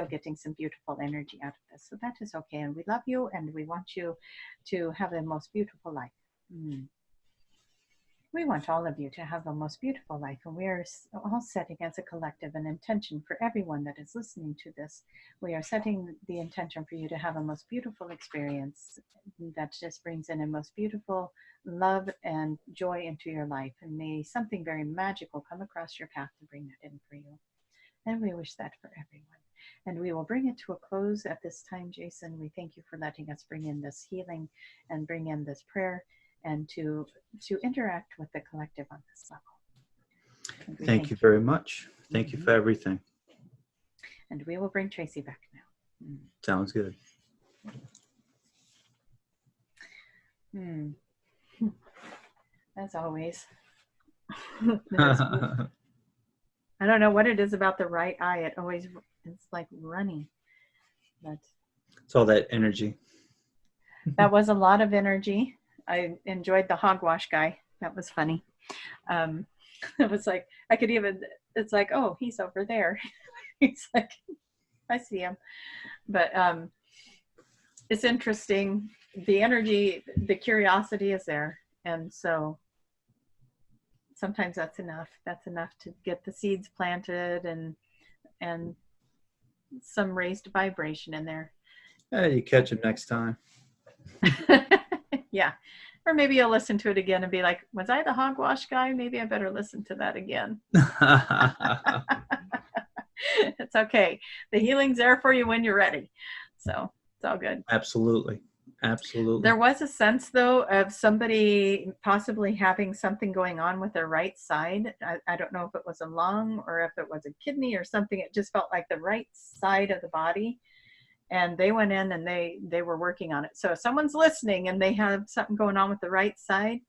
getting some beautiful energy out of this. So that is okay. And we love you and we want you to have the most beautiful life. We want all of you to have the most beautiful life, and we are all setting as a collective an intention for everyone that is listening to this. We are setting the intention for you to have a most beautiful experience that just brings in a most beautiful love and joy into your life, and may something very magical come across your path to bring that in for you. And we wish that for everyone. And we will bring it to a close at this time, Jason. We thank you for letting us bring in this healing and bring in this prayer and to interact with the collective on this level. Thank you very much. Thank you for everything. And we will bring Tracie back now. Sounds good. As always. I don't know what it is about the right eye. It's like running. But it's all that energy. That was a lot of energy. I enjoyed the hogwash guy. That was funny. Um, it was like, I could even, it's like, oh, he's over there. He's like, I see him. But it's interesting. The energy, the curiosity is there. And so sometimes that's enough. That's enough to get the seeds planted and some raised vibration in there. You catch him next time. Yeah. Or maybe you'll listen to it again and be like, was I the hogwash guy? Maybe I better listen to that again. It's okay. The healing's there for you when you're ready. So it's all good. Absolutely. Absolutely. There was a sense, though, of somebody possibly having something going on with their right side. I don't know if it was a lung or if it was a kidney or something. It just felt like the right side of the body. And they went in and they were working on it. So if someone's listening and they have something going on with the right side,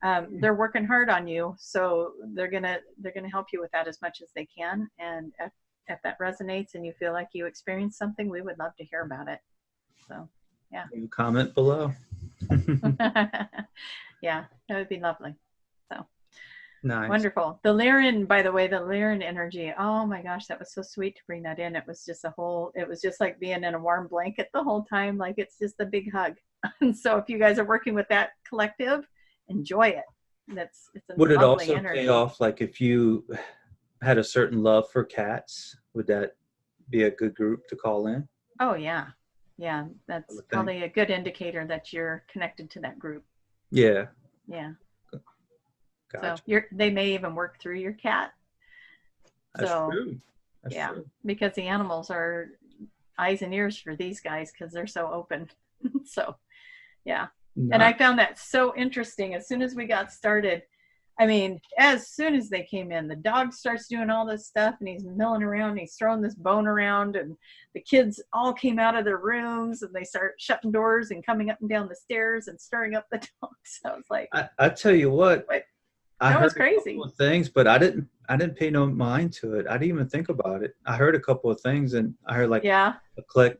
they're working hard on you. So they're gonna help you with that as much as they can. And if that resonates and you feel like you experienced something, we would love to hear about it. So yeah. You comment below. Yeah, that would be lovely. So Nice. Wonderful. The Liran, by the way, the Liran energy. Oh my gosh, that was so sweet to bring that in. It was just it was just like being in a warm blanket the whole time. Like it's just a big hug. And so if you guys are working with that collective, enjoy it. It's a Would it lovely also energy. pay off, like if you had a certain love for cats, would that be a good group to call in? Oh yeah. Yeah. That's probably a good indicator that you're connected to that group. Yeah. Yeah. Gotcha. So they may even work through your cat. That's true. That's true. Because the animals are eyes and ears for these guys because they're so open. So, yeah. And I found that so interesting. As soon as we got started, I mean, as soon as they came in, the dog starts doing all this stuff and he's milling around, and he's throwing this bone around, and the kids all came out of their rooms and they start shutting doors and coming up and down the stairs and stirring up the dogs. I was like, I tell you what. I heard crazy. a couple of things, but I didn't pay no mind to it. I didn't even think about it. I heard a couple of things and I heard like a click.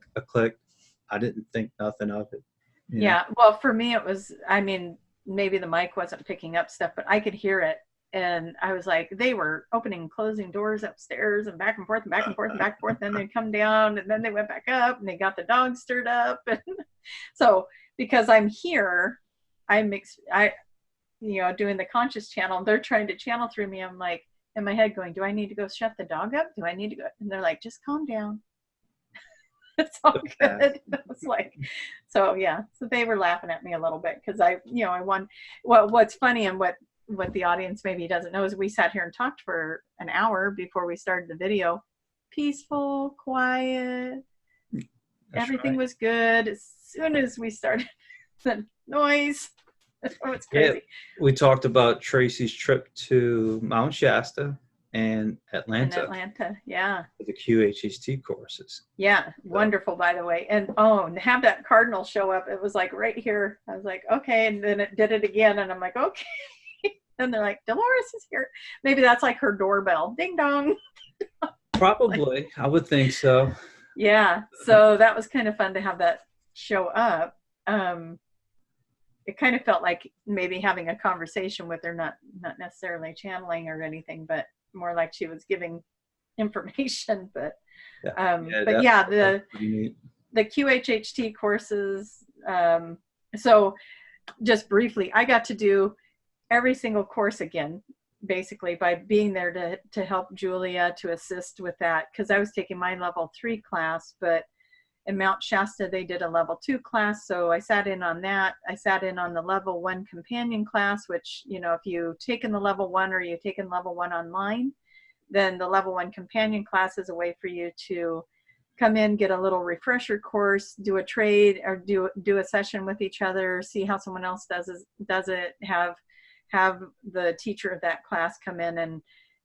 I didn't think nothing of it. Yeah. Well, for me, it was, I mean, maybe the mic wasn't picking up stuff, but I could hear it. And I was like, they were opening and closing doors upstairs and back and forth and back and forth and back and forth. Then they'd come down and then they went back up and they got the dogs stirred up. And so because I'm here, doing the conscious channel, they're trying to channel through me. I'm like, in my head going, do I need to go shut the dog up? Do I need to go? And they're like, just calm down. It's all good. I was like, so yeah. So they were laughing at me a little bit because I won. Well, what's funny and what the audience maybe doesn't know is we sat here and talked for an hour before we started the video. Peaceful, quiet. Everything was good. As soon as we started the noise, oh, it's crazy. Yeah, we talked about Tracie's trip to Mount Shasta and Atlanta. Yeah. For the QHHT courses. Yeah, wonderful, by the way. And have that cardinal show up. It was like right here. I was like, okay. And then it did it again. And I'm like, okay. And they're like, Dolores is here. Maybe that's like her doorbell. Ding dong. Probably. I would think so. Yeah. So that was kind of fun to have that show up. It kind of felt like maybe having a conversation with her, not necessarily channeling or anything, but more like she was giving information. But the QHHT courses. So just briefly, I got to do every single course again, basically by being there to help Julia to assist with that, because I was taking my level 3 class, but in Mount Shasta, they did a level 2 class. So I sat in on that. I sat in on the level 1 companion class, which, if you've taken the level 1 or you've taken level 1 online, then the level 1 companion class is a way for you to come in, get a little refresher course, do a trade or do a session with each other, see how someone else does it, have the teacher of that class come in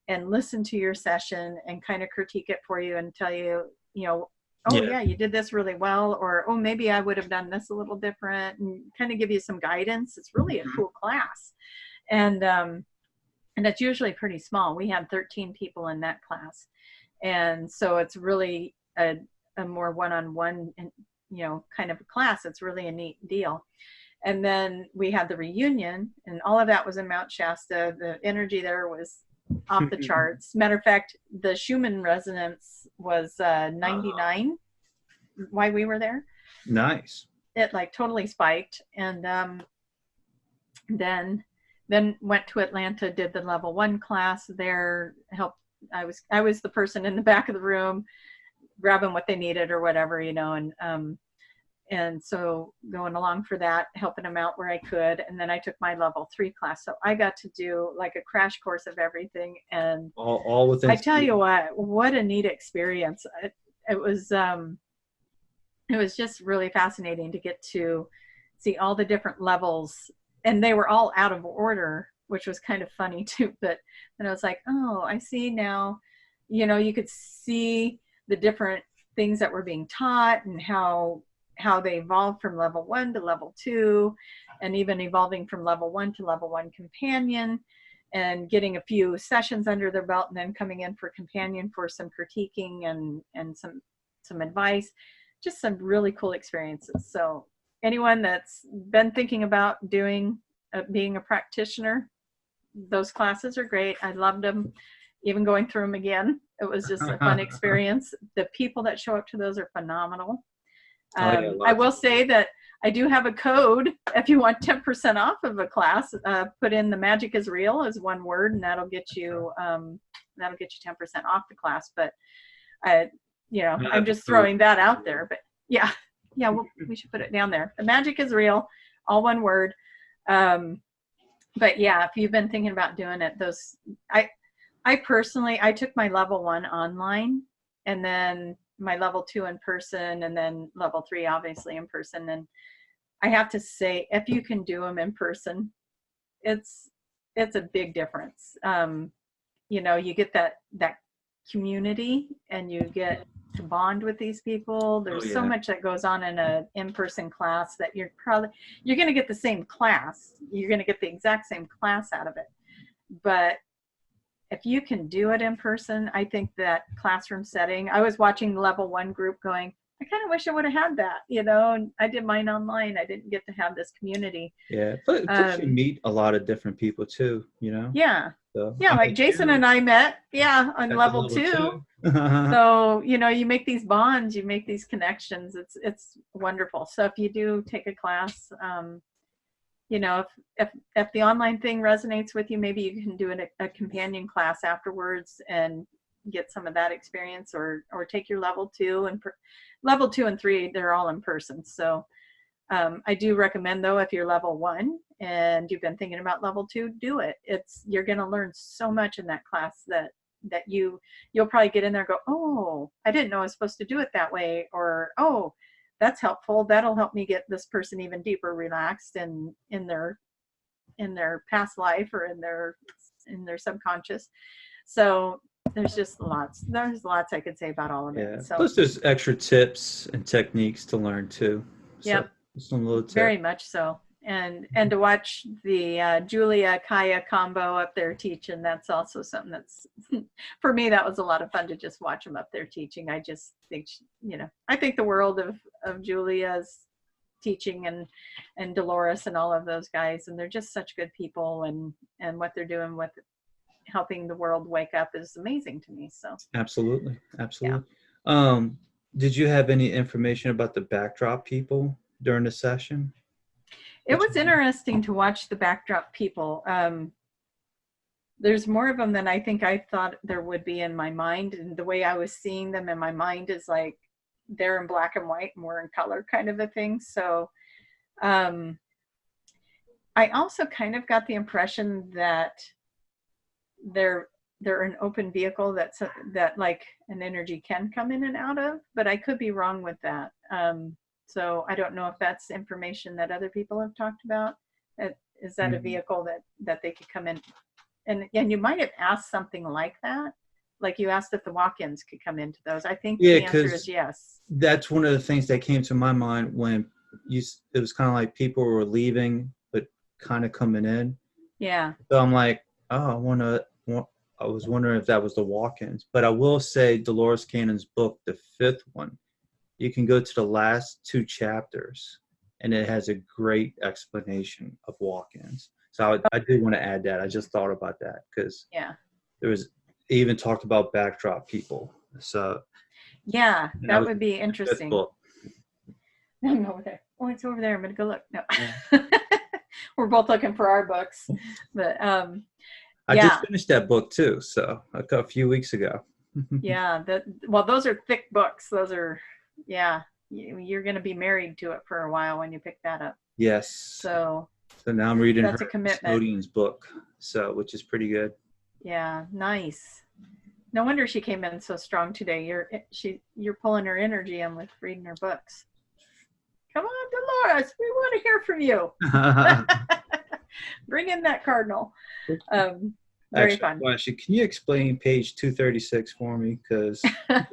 and listen to your session and kind of critique it for you and tell you, you did this really well, or, oh, maybe I would have done this a little different, and kind of give you some guidance. It's really a cool class. And it's usually pretty small. We had 13 people in that class. And so it's really a more one-on-one kind of a class. It's really a neat deal. And then we had the reunion, and all of that was in Mount Shasta. The energy there was off the charts. Matter of fact, the Schumann resonance was 99 while we were there. Nice. It like totally spiked. And then went to Atlanta, did the level 1 class there, helped. I was the person in the back of the room grabbing what they needed or whatever, and so going along for that, helping them out where I could. And then I took my level 3 class. So I got to do like a crash course of everything. And all within. I tell you what a neat experience. It was just really fascinating to get to see all the different levels, and they were all out of order, which was kind of funny too. But then I was like, oh, I see now, you could see the different things that were being taught and how they evolved from level 1 to level 2, and even evolving from level 1 to level 1 companion, and getting a few sessions under their belt, and then coming in for companion for some critiquing and some advice. Just some really cool experiences. So anyone that's been thinking about being a practitioner, those classes are great. I loved them, even going through them again. It was just a fun experience. The people that show up to those are phenomenal. I will say that I do have a code if you want 10% off of a class. Put in "the magic is real" as one word, and that'll get you 10% off the class. But I'm just throwing that out there. But yeah, we should put it down there. The magic is real, all one word. But yeah, if you've been thinking about doing it, I personally took my level 1 online, and then my level 2 in person, and then level 3 obviously in person. And I have to say, if you can do them in person, it's a big difference. You get that community, and you get to bond with these people. There's so much that goes on in an in-person class that you're going to get the same class. You're going to get the exact same class out of it. But if you can do it in person, I think that classroom setting, I was watching the level 1 group going, I kind of wish I would have had that, and I did mine online. I didn't get to have this community. Yeah, but you meet a lot of different people too, Yeah. So, like Jason and I met, on level 2. So, you make these bonds, you make these connections. It's wonderful. So if you do take a class, if the online thing resonates with you, maybe you can do a companion class afterwards and get some of that experience, or take your level 2 and level 2 and 3, they're all in person. So I do recommend, though, if you're level 1 and you've been thinking about level 2, do it. You're going to learn so much in that class that you'll probably get in there and go, oh, I didn't know I was supposed to do it that way, or oh, that's helpful. That'll help me get this person even deeper relaxed in their past life, or in their subconscious. So there's lots I could say about all of it. So plus there's extra tips and techniques to learn too. Yep. Some little tips. Very much so. And to watch the Julia Kaya combo up there teaching, that's also something that's, for me, that was a lot of fun to just watch them up there teaching. I just think, I think the world of Julia's teaching, and Dolores and all of those guys, and they're just such good people, and what they're doing with helping the world wake up is amazing to me. So absolutely. Yeah. Did you have any information about the backdrop people during the session? It was interesting to watch the backdrop people. There's more of them than I think I thought there would be in my mind. And the way I was seeing them in my mind is like they're in black and white and we're in color kind of a thing. So I also kind of got the impression that they're an open vehicle that like an energy can come in and out of, but I could be wrong with that. So I don't know if that's information that other people have talked about. Is that a vehicle that they could come in? And you might have asked something like that. Like you asked if the walk-ins could come into those. I think the answer is yes. That's one of the things that came to my mind when it was kind of like people were leaving, but kind of coming in. Yeah. So I'm like, oh, I was wondering if that was the walk-ins. But I will say Dolores Cannon's book, the 5th one, you can go to the last 2 chapters, and it has a great explanation of walk-ins. So I did want to add that. I just thought about that because Yeah. there was, it even talked about backdrop people. So Yeah, and that would be interesting. book. I'm over there. Oh, it's over there. I'm gonna go look. No. We're both looking for our books. But I just finished that book too, so a few weeks ago. Yeah, well, those are thick books. Those are, yeah, you're going to be married to it for a while when you pick that up. Yes. So now I'm reading that's her a commitment. custodian's book, so which is pretty good. Yeah, nice. No wonder she came in so strong today. You're pulling her energy in with reading her books. Come on, Dolores, we want to hear from you. Bring in that cardinal. Very Actually, fun. Actually, can you explain page 236 for me? Because I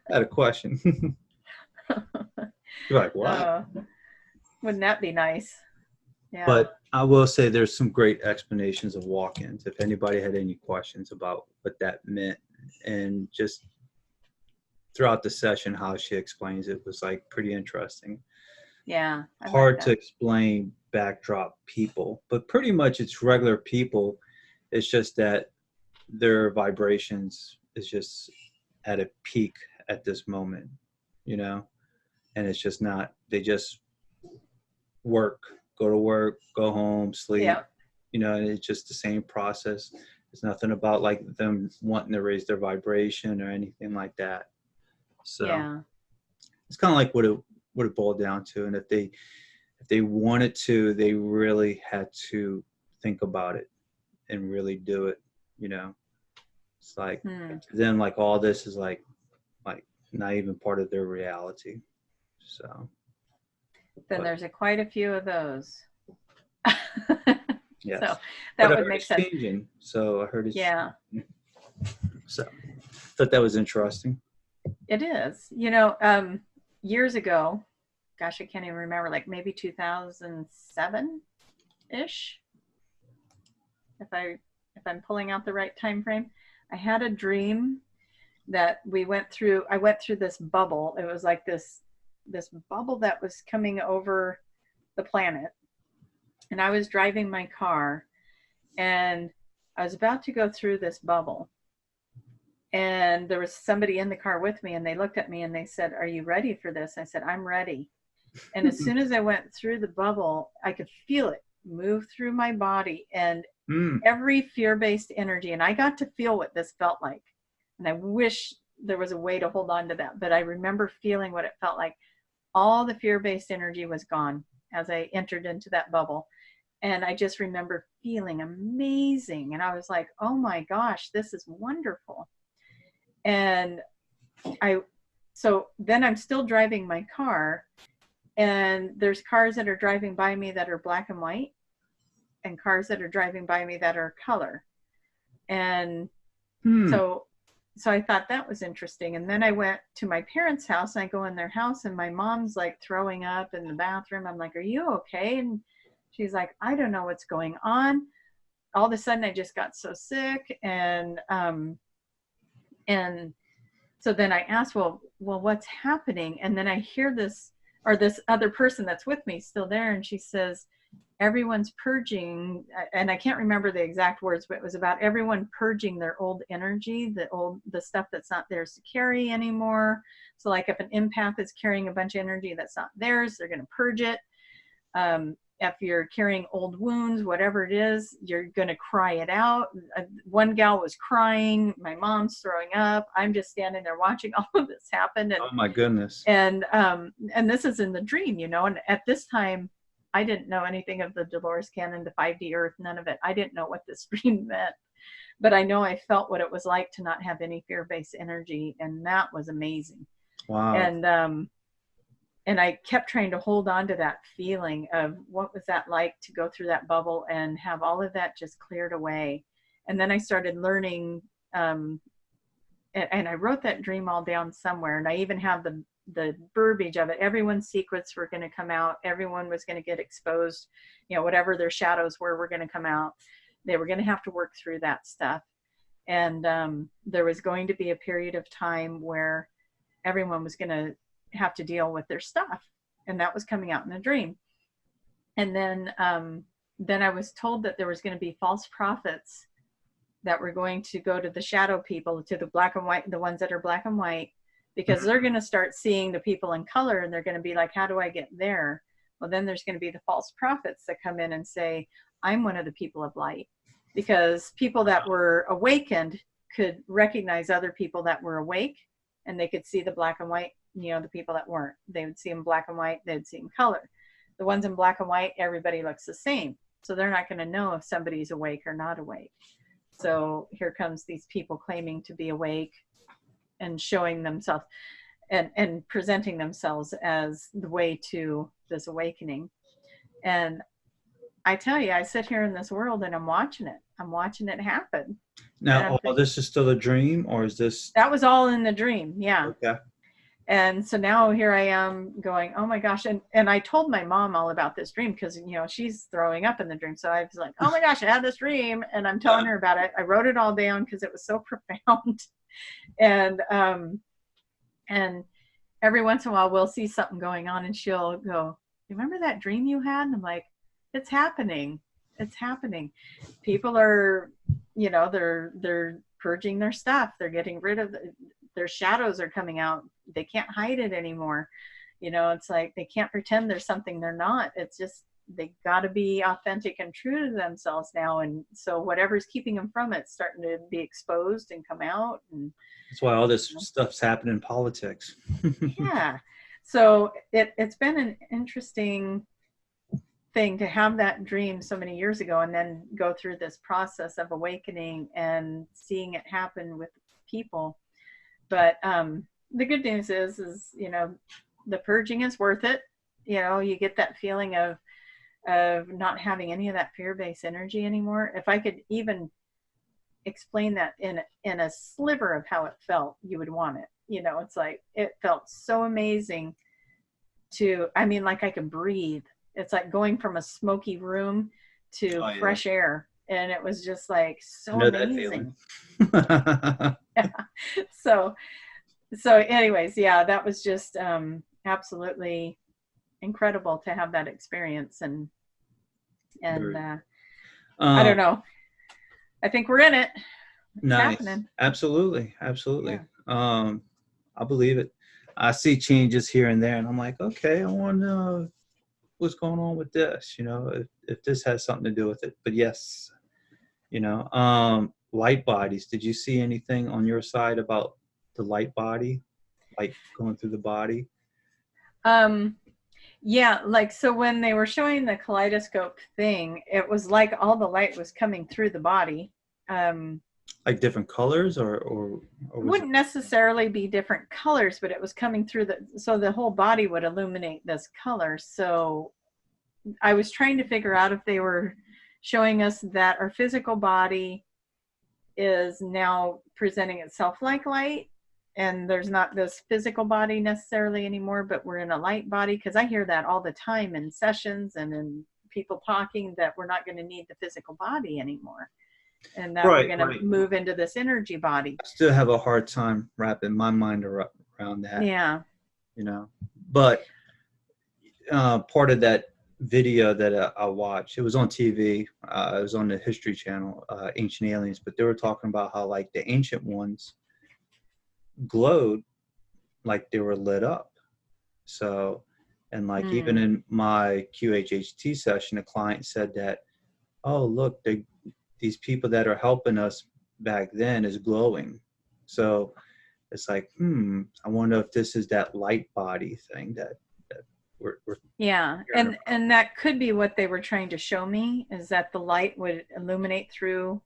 had a question. You're like, what? Wouldn't that be nice? Yeah. But I will say there's some great explanations of walk-ins. If anybody had any questions about what that meant, and just throughout the session, how she explains it was like pretty interesting. Yeah. Hard to explain backdrop people, but pretty much it's regular people. It's just that their vibrations is just at a peak at this moment, you know, and it's just not, they just work, go to work, go home, sleep, yeah. You know, and it's just the same process. It's nothing about like them wanting to raise their vibration or anything like that. So yeah. It's kind of like what it boiled down to. And if they wanted to, they really had to think about it and really do it, you know. It's like then like all this is like not even part of their reality. So then there's quite a few of those. Yes. So that would make sense. Changing. So I heard it's yeah. So thought that was interesting. It is. You know, years ago, gosh, I can't even remember, like maybe 2007-ish. If I'm pulling out the right time frame, I had a dream that I went through this bubble. It was like this bubble that was coming over the planet. And I was driving my car and I was about to go through this bubble. And there was somebody in the car with me and they looked at me and they said, "Are you ready for this?" I said, "I'm ready." And as soon as I went through the bubble, I could feel it move through my body and every fear-based energy. And I got to feel what this felt like. And I wish there was a way to hold on to that. But I remember feeling what it felt like. All the fear-based energy was gone as I entered into that bubble. And I just remember feeling amazing. And I was like, oh my gosh, this is wonderful. And so then I'm still driving my car and there's cars that are driving by me that are black and white and cars that are driving by me that are color. And so I thought that was interesting. And then I went to my parents' house and I go in their house and my mom's like throwing up in the bathroom. I'm like, "Are you okay?" And she's like, "I don't know what's going on. All of a sudden I just got so sick." And so then I asked, well, what's happening? And then I hear this other person that's with me still there. And she says, "Everyone's purging," and I can't remember the exact words, but it was about everyone purging their old energy, the stuff that's not theirs to carry anymore. So like if an empath is carrying a bunch of energy that's not theirs, they're going to purge it. If you're carrying old wounds, whatever it is, you're going to cry it out. One gal was crying. My mom's throwing up. I'm just standing there watching all of this happen. And, oh my goodness. And this is in the dream, you know, and at this time, I didn't know anything of the Dolores Cannon, the 5D Earth, none of it. I didn't know what this dream meant. But I know I felt what it was like to not have any fear-based energy, and that was amazing. Wow. And I kept trying to hold on to that feeling of what was that like to go through that bubble and have all of that just cleared away. And then I started learning, and I wrote that dream all down somewhere, and I even have the verbiage of it. Everyone's secrets were going to come out. Everyone was going to get exposed. You know, whatever their shadows were going to come out. They were going to have to work through that stuff. And there was going to be a period of time where everyone was going to have to deal with their stuff. And that was coming out in a dream. And then I was told that there was going to be false prophets that were going to go to the shadow people, to the black and white, the ones that are black and white, because they're going to start seeing the people in color, and they're going to be like, how do I get there? Well, then there's going to be the false prophets that come in and say, I'm one of the people of light, because people that were awakened could recognize other people that were awake, and they could see the black and white, you know, the people that weren't. They would see them black and white, they'd see them color. The ones in black and white, everybody looks the same. So they're not going to know if somebody's awake or not awake. So here comes these people claiming to be awake and showing themselves and presenting themselves as the way to this awakening. And I tell you, I sit here in this world and I'm watching it. I'm watching it happen. Now, all this is still a dream, or is this? That was all in the dream. Yeah. Okay. And so now here I am going, oh my gosh. And I told my mom all about this dream because, you know, she's throwing up in the dream. So I was like, oh my gosh, I had this dream. And I'm telling her about it. I wrote it all down because it was so profound. And every once in a while we'll see something going on and she'll go, remember that dream you had? And I'm like, it's happening. It's happening. People are, you know, they're purging their stuff. They're getting rid of their shadows are coming out. They can't hide it anymore. You know, it's like they can't pretend there's something they're not. It's just they got to be authentic and true to themselves now. And so whatever's keeping them from it's starting to be exposed and come out. And that's why all this stuff's happening in politics. Yeah. So it's been an interesting thing to have that dream so many years ago and then go through this process of awakening and seeing it happen with people. But the good news is, you know, the purging is worth it. You know, you get that feeling of not having any of that fear-based energy anymore. If I could even explain that in a sliver of how it felt, you would want it. You know, it's like, it felt so amazing I mean, like I could breathe. It's like going from a smoky room to fresh air. And it was just like so amazing. Yeah. So anyways, yeah, that was just absolutely incredible to have that experience. And I don't know. I think we're in it. It's happening. Absolutely. Yeah. I believe it. I see changes here and there, and I'm like, okay, I want to know what's going on with this, you know, if this has something to do with it. But yes, you know, light bodies. Did you see anything on your side about the light body, light going through the body? Yeah, like, so when they were showing the kaleidoscope thing, it was like all the light was coming through the body. Like different colors, or wouldn't necessarily be different colors, but it was coming through so the whole body would illuminate this color. So I was trying to figure out if they were showing us that our physical body is now presenting itself like light, and there's not this physical body necessarily anymore, but we're in a light body. Because I hear that all the time in sessions and in people talking, that we're not going to need the physical body anymore, and that we're going to move into this energy body. I still have a hard time wrapping my mind around that. Yeah. You know, but part of that video that I watched, it was on TV, it was on the History Channel, Ancient Aliens, but they were talking about how like the ancient ones glowed like they were lit up. So, and like even in my QHHT session, a client said that, oh, look, these people that are helping us back then is glowing. So it's like, I wonder if this is that light body thing that we're yeah, and that could be what they were trying to show me, is that the light would illuminate through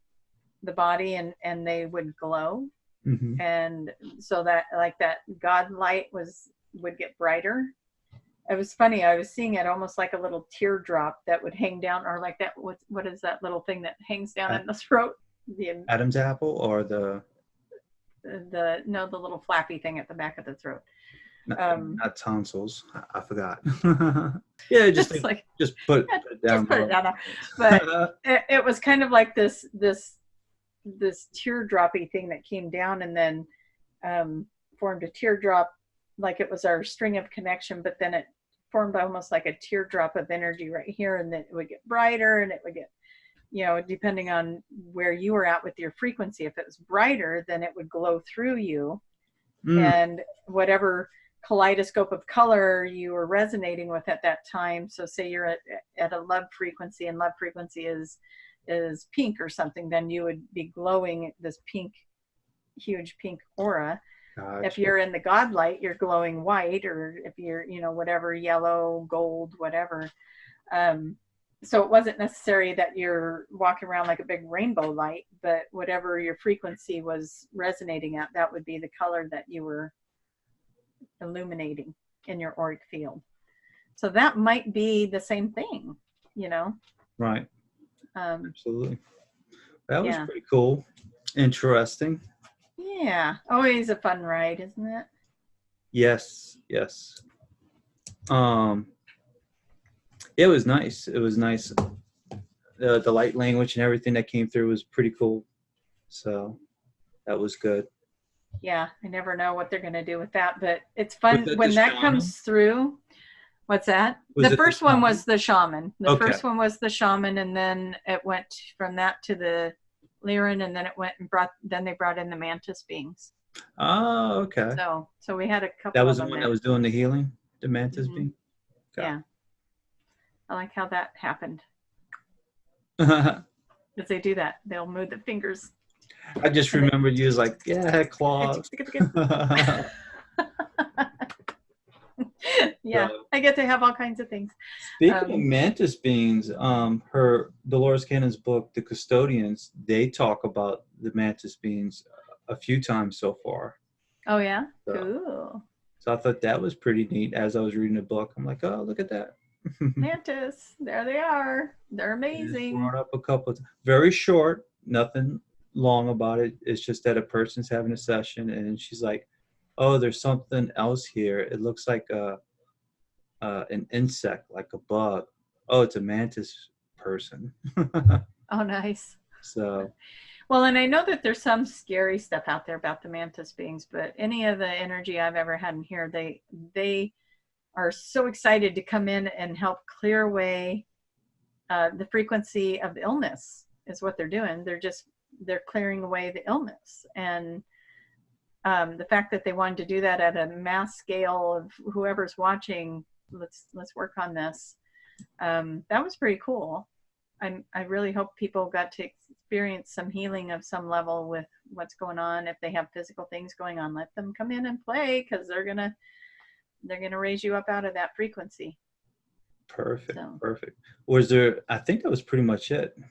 the body and they would glow. Mm-hmm. And so that, like, that God light would get brighter. It was funny, I was seeing it almost like a little teardrop that would hang down, or like that, what is that little thing that hangs down in the throat? The Adam's apple, or the little flappy thing at the back of the throat. Not tonsils. I forgot. Yeah, just put it down. Just put it down. But it was kind of like this teardroppy thing that came down and then formed a teardrop like it was our string of connection, but then it formed almost like a teardrop of energy right here, and then it would get brighter, and it would get, depending on where you were at with your frequency. If it was brighter, then it would glow through you, and whatever kaleidoscope of color you were resonating with at that time. So say you're at a love frequency, and love frequency is pink or something, then you would be glowing this pink, huge pink aura. Gotcha. If you're in the God light, you're glowing white, or if you're, whatever, yellow, gold, whatever. So it wasn't necessary that you're walking around like a big rainbow light, but whatever your frequency was resonating at, that would be the color that you were illuminating in your auric field. So that might be the same thing, Right. Absolutely. That was pretty cool. Interesting. Yeah. Always a fun ride, isn't it? Yes. Yes. It was nice. It was nice. The light language and everything that came through was pretty cool. So that was good. Yeah. I never know what they're going to do with that, but it's fun when that comes through. What's that? The first one was the shaman. The first one was the shaman, and then it went from that to the Liran, and then it went and then they brought in the mantis beings. Oh, okay. So we had a couple. That was the one that was doing the healing, the mantis being. Okay. Yeah. I like how that happened. Because they do that. They'll move the fingers. I just remembered you was like, yeah, I had claws. Yeah, so, I get to have all kinds of things. Speaking of mantis beings, her Dolores Cannon's book, The Custodians, they talk about the mantis beings a few times so far. Oh yeah, cool. So I thought that was pretty neat. As I was reading the book, I'm like, oh, look at that. Mantis, there they are. They're amazing. Brought up a couple, very short, nothing long about it. It's just that a person's having a session, and she's like, oh, there's something else here. It looks like an insect, like a bug. Oh, it's a mantis person. Oh, nice. So, well, and I know that there's some scary stuff out there about the mantis beings, but any of the energy I've ever had in here, they are so excited to come in and help clear away the frequency of illness is what they're doing. They're clearing away the illness. And the fact that they wanted to do that at a mass scale of whoever's watching, let's work on this. That was pretty cool. I really hope people got to experience some healing of some level with what's going on. If they have physical things going on, let them come in and play, because they're gonna raise you up out of that frequency. Perfect. So. Perfect. Was there? I think that was pretty much it. I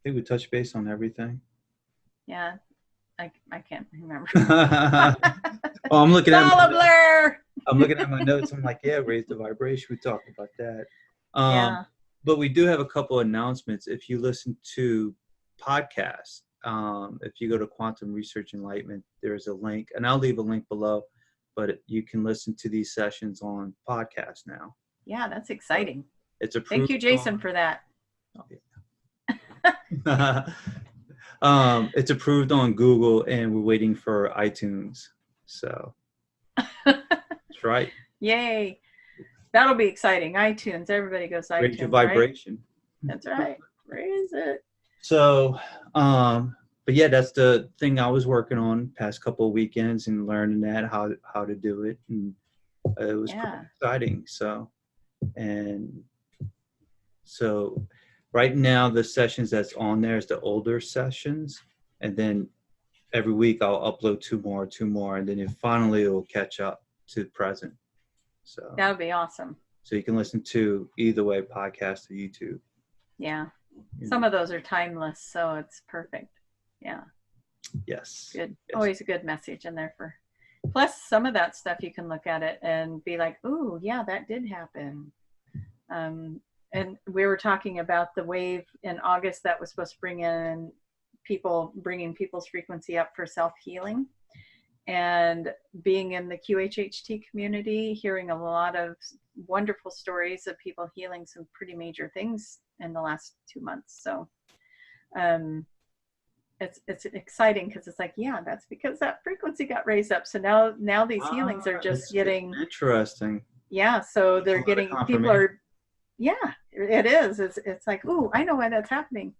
think we touched base on everything. Yeah. I can't remember. Oh, I'm looking at a blur. I'm looking at my notes. I'm like, yeah, raise the vibration. We talked about that. Yeah. But we do have a couple announcements. If you listen to podcasts, if you go to Quantum Research Enlightenment, there's a link, and I'll leave a link below. But you can listen to these sessions on podcast now. Yeah, that's exciting. It's a thank you, Jason, for that. Oh, yeah. It's approved on Google, and we're waiting for iTunes. So that's right. Yay. That'll be exciting. iTunes, everybody goes iTunes. Raise your vibration. Right? That's right. Raise it. So, but yeah, that's the thing I was working on past couple of weekends and learning that how to do it, and it was pretty exciting. So right now the sessions that's on there is the older sessions, and then every week I'll upload two more, and then finally it will catch up to present. So that would be awesome. So you can listen to either way, podcast or YouTube. Yeah. Some of those are timeless, so it's perfect. Yeah. Yes. Good. Yes. Always a good message in there for. Plus, some of that stuff you can look at it and be like, "Ooh, yeah, that did happen." And we were talking about the wave in August that was supposed to bringing people's frequency up for self-healing. And being in the QHHT community, hearing a lot of wonderful stories of people healing some pretty major things in the last 2 months. So it's exciting because it's like, yeah, that's because that frequency got raised up. So now these healings are just getting interesting. Yeah, so they're getting, people are, yeah, it is. It's like, ooh, I know why that's happening.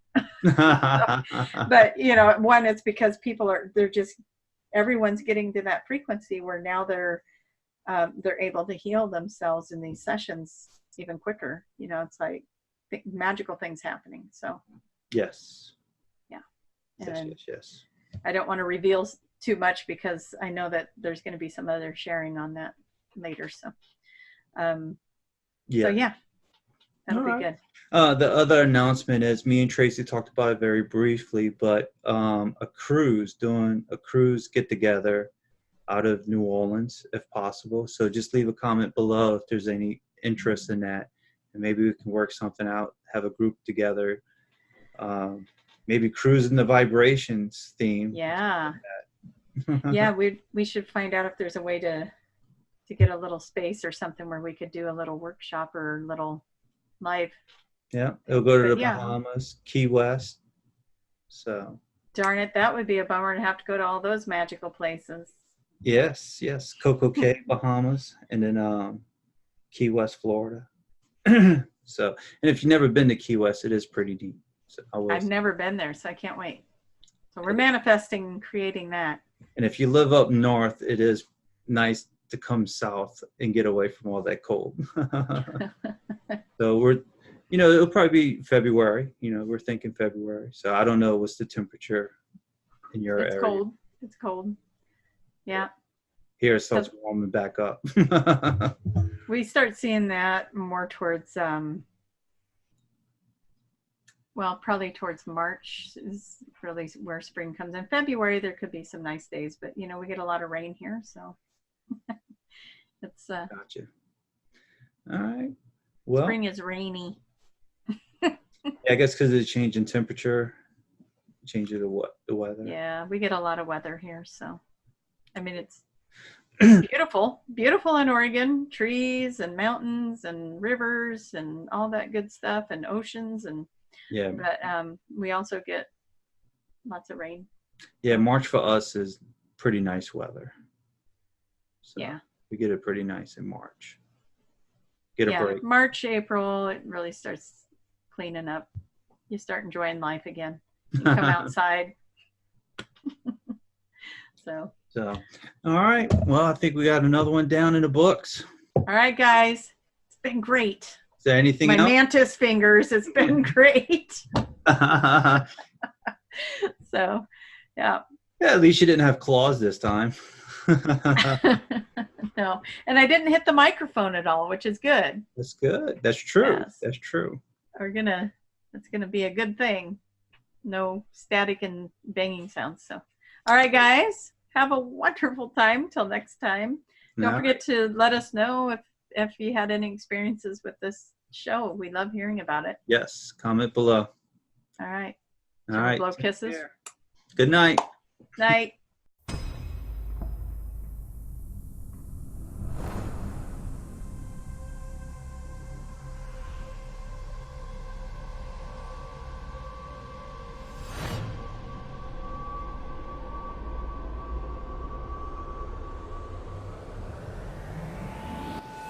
But you know, one, it's because everyone's getting to that frequency where now they're able to heal themselves in these sessions even quicker. You know, it's like magical things happening. So yes. Yes. I don't want to reveal too much because I know that there's going to be some other sharing on that later. So, so yeah, that'll be good. The other announcement is, me and Tracie talked about it very briefly, but a cruise get together out of New Orleans, if possible. So just leave a comment below if there's any interest in that, and maybe we can work something out, have a group together. Maybe cruise in the vibrations theme. Yeah. Yeah, we should find out if there's a way to get a little space or something where we could do a little workshop or a little live. Yeah, it'll go to the Bahamas, Key West. So. Darn it, that would be a bummer to have to go to all those magical places. Yes, Coco Cay, Bahamas, and then Key West, Florida. So, and if you've never been to Key West, it is pretty deep. So I've never been there, so I can't wait. So we're manifesting and creating that. And if you live up north, it is nice to come south and get away from all that cold. So it'll probably be February. We're thinking February. So I don't know what's the temperature in your area. It's cold. Yeah. Here it starts warming back up. We start seeing that more towards probably towards March is really where spring comes in. February, there could be some nice days, but we get a lot of rain here, so it's gotcha. All right. Well, spring is rainy. I guess because of the change in temperature, change of the weather. Yeah, we get a lot of weather here, so I mean it's beautiful in Oregon, trees and mountains and rivers and all that good stuff, and oceans, and yeah, but we also get lots of rain. Yeah, March for us is pretty nice weather. So yeah, we get it pretty nice in March. Get a break. March, April, it really starts cleaning up. You start enjoying life again. You come outside. So, all right. Well, I think we got another one down in the books. All right, guys. It's been great. Is there anything else? My mantis fingers, it's been great. So, yeah. Yeah, at least you didn't have claws this time. No, and I didn't hit the microphone at all, which is good. That's good. That's true. Yes. That's true. That's gonna be a good thing. No static and banging sounds. So, all right, guys, have a wonderful time. Till next time. Don't forget to let us know if you had any experiences with this show. We love hearing about it. Yes, comment below. All right. All right. Blow kisses. Good night. Night.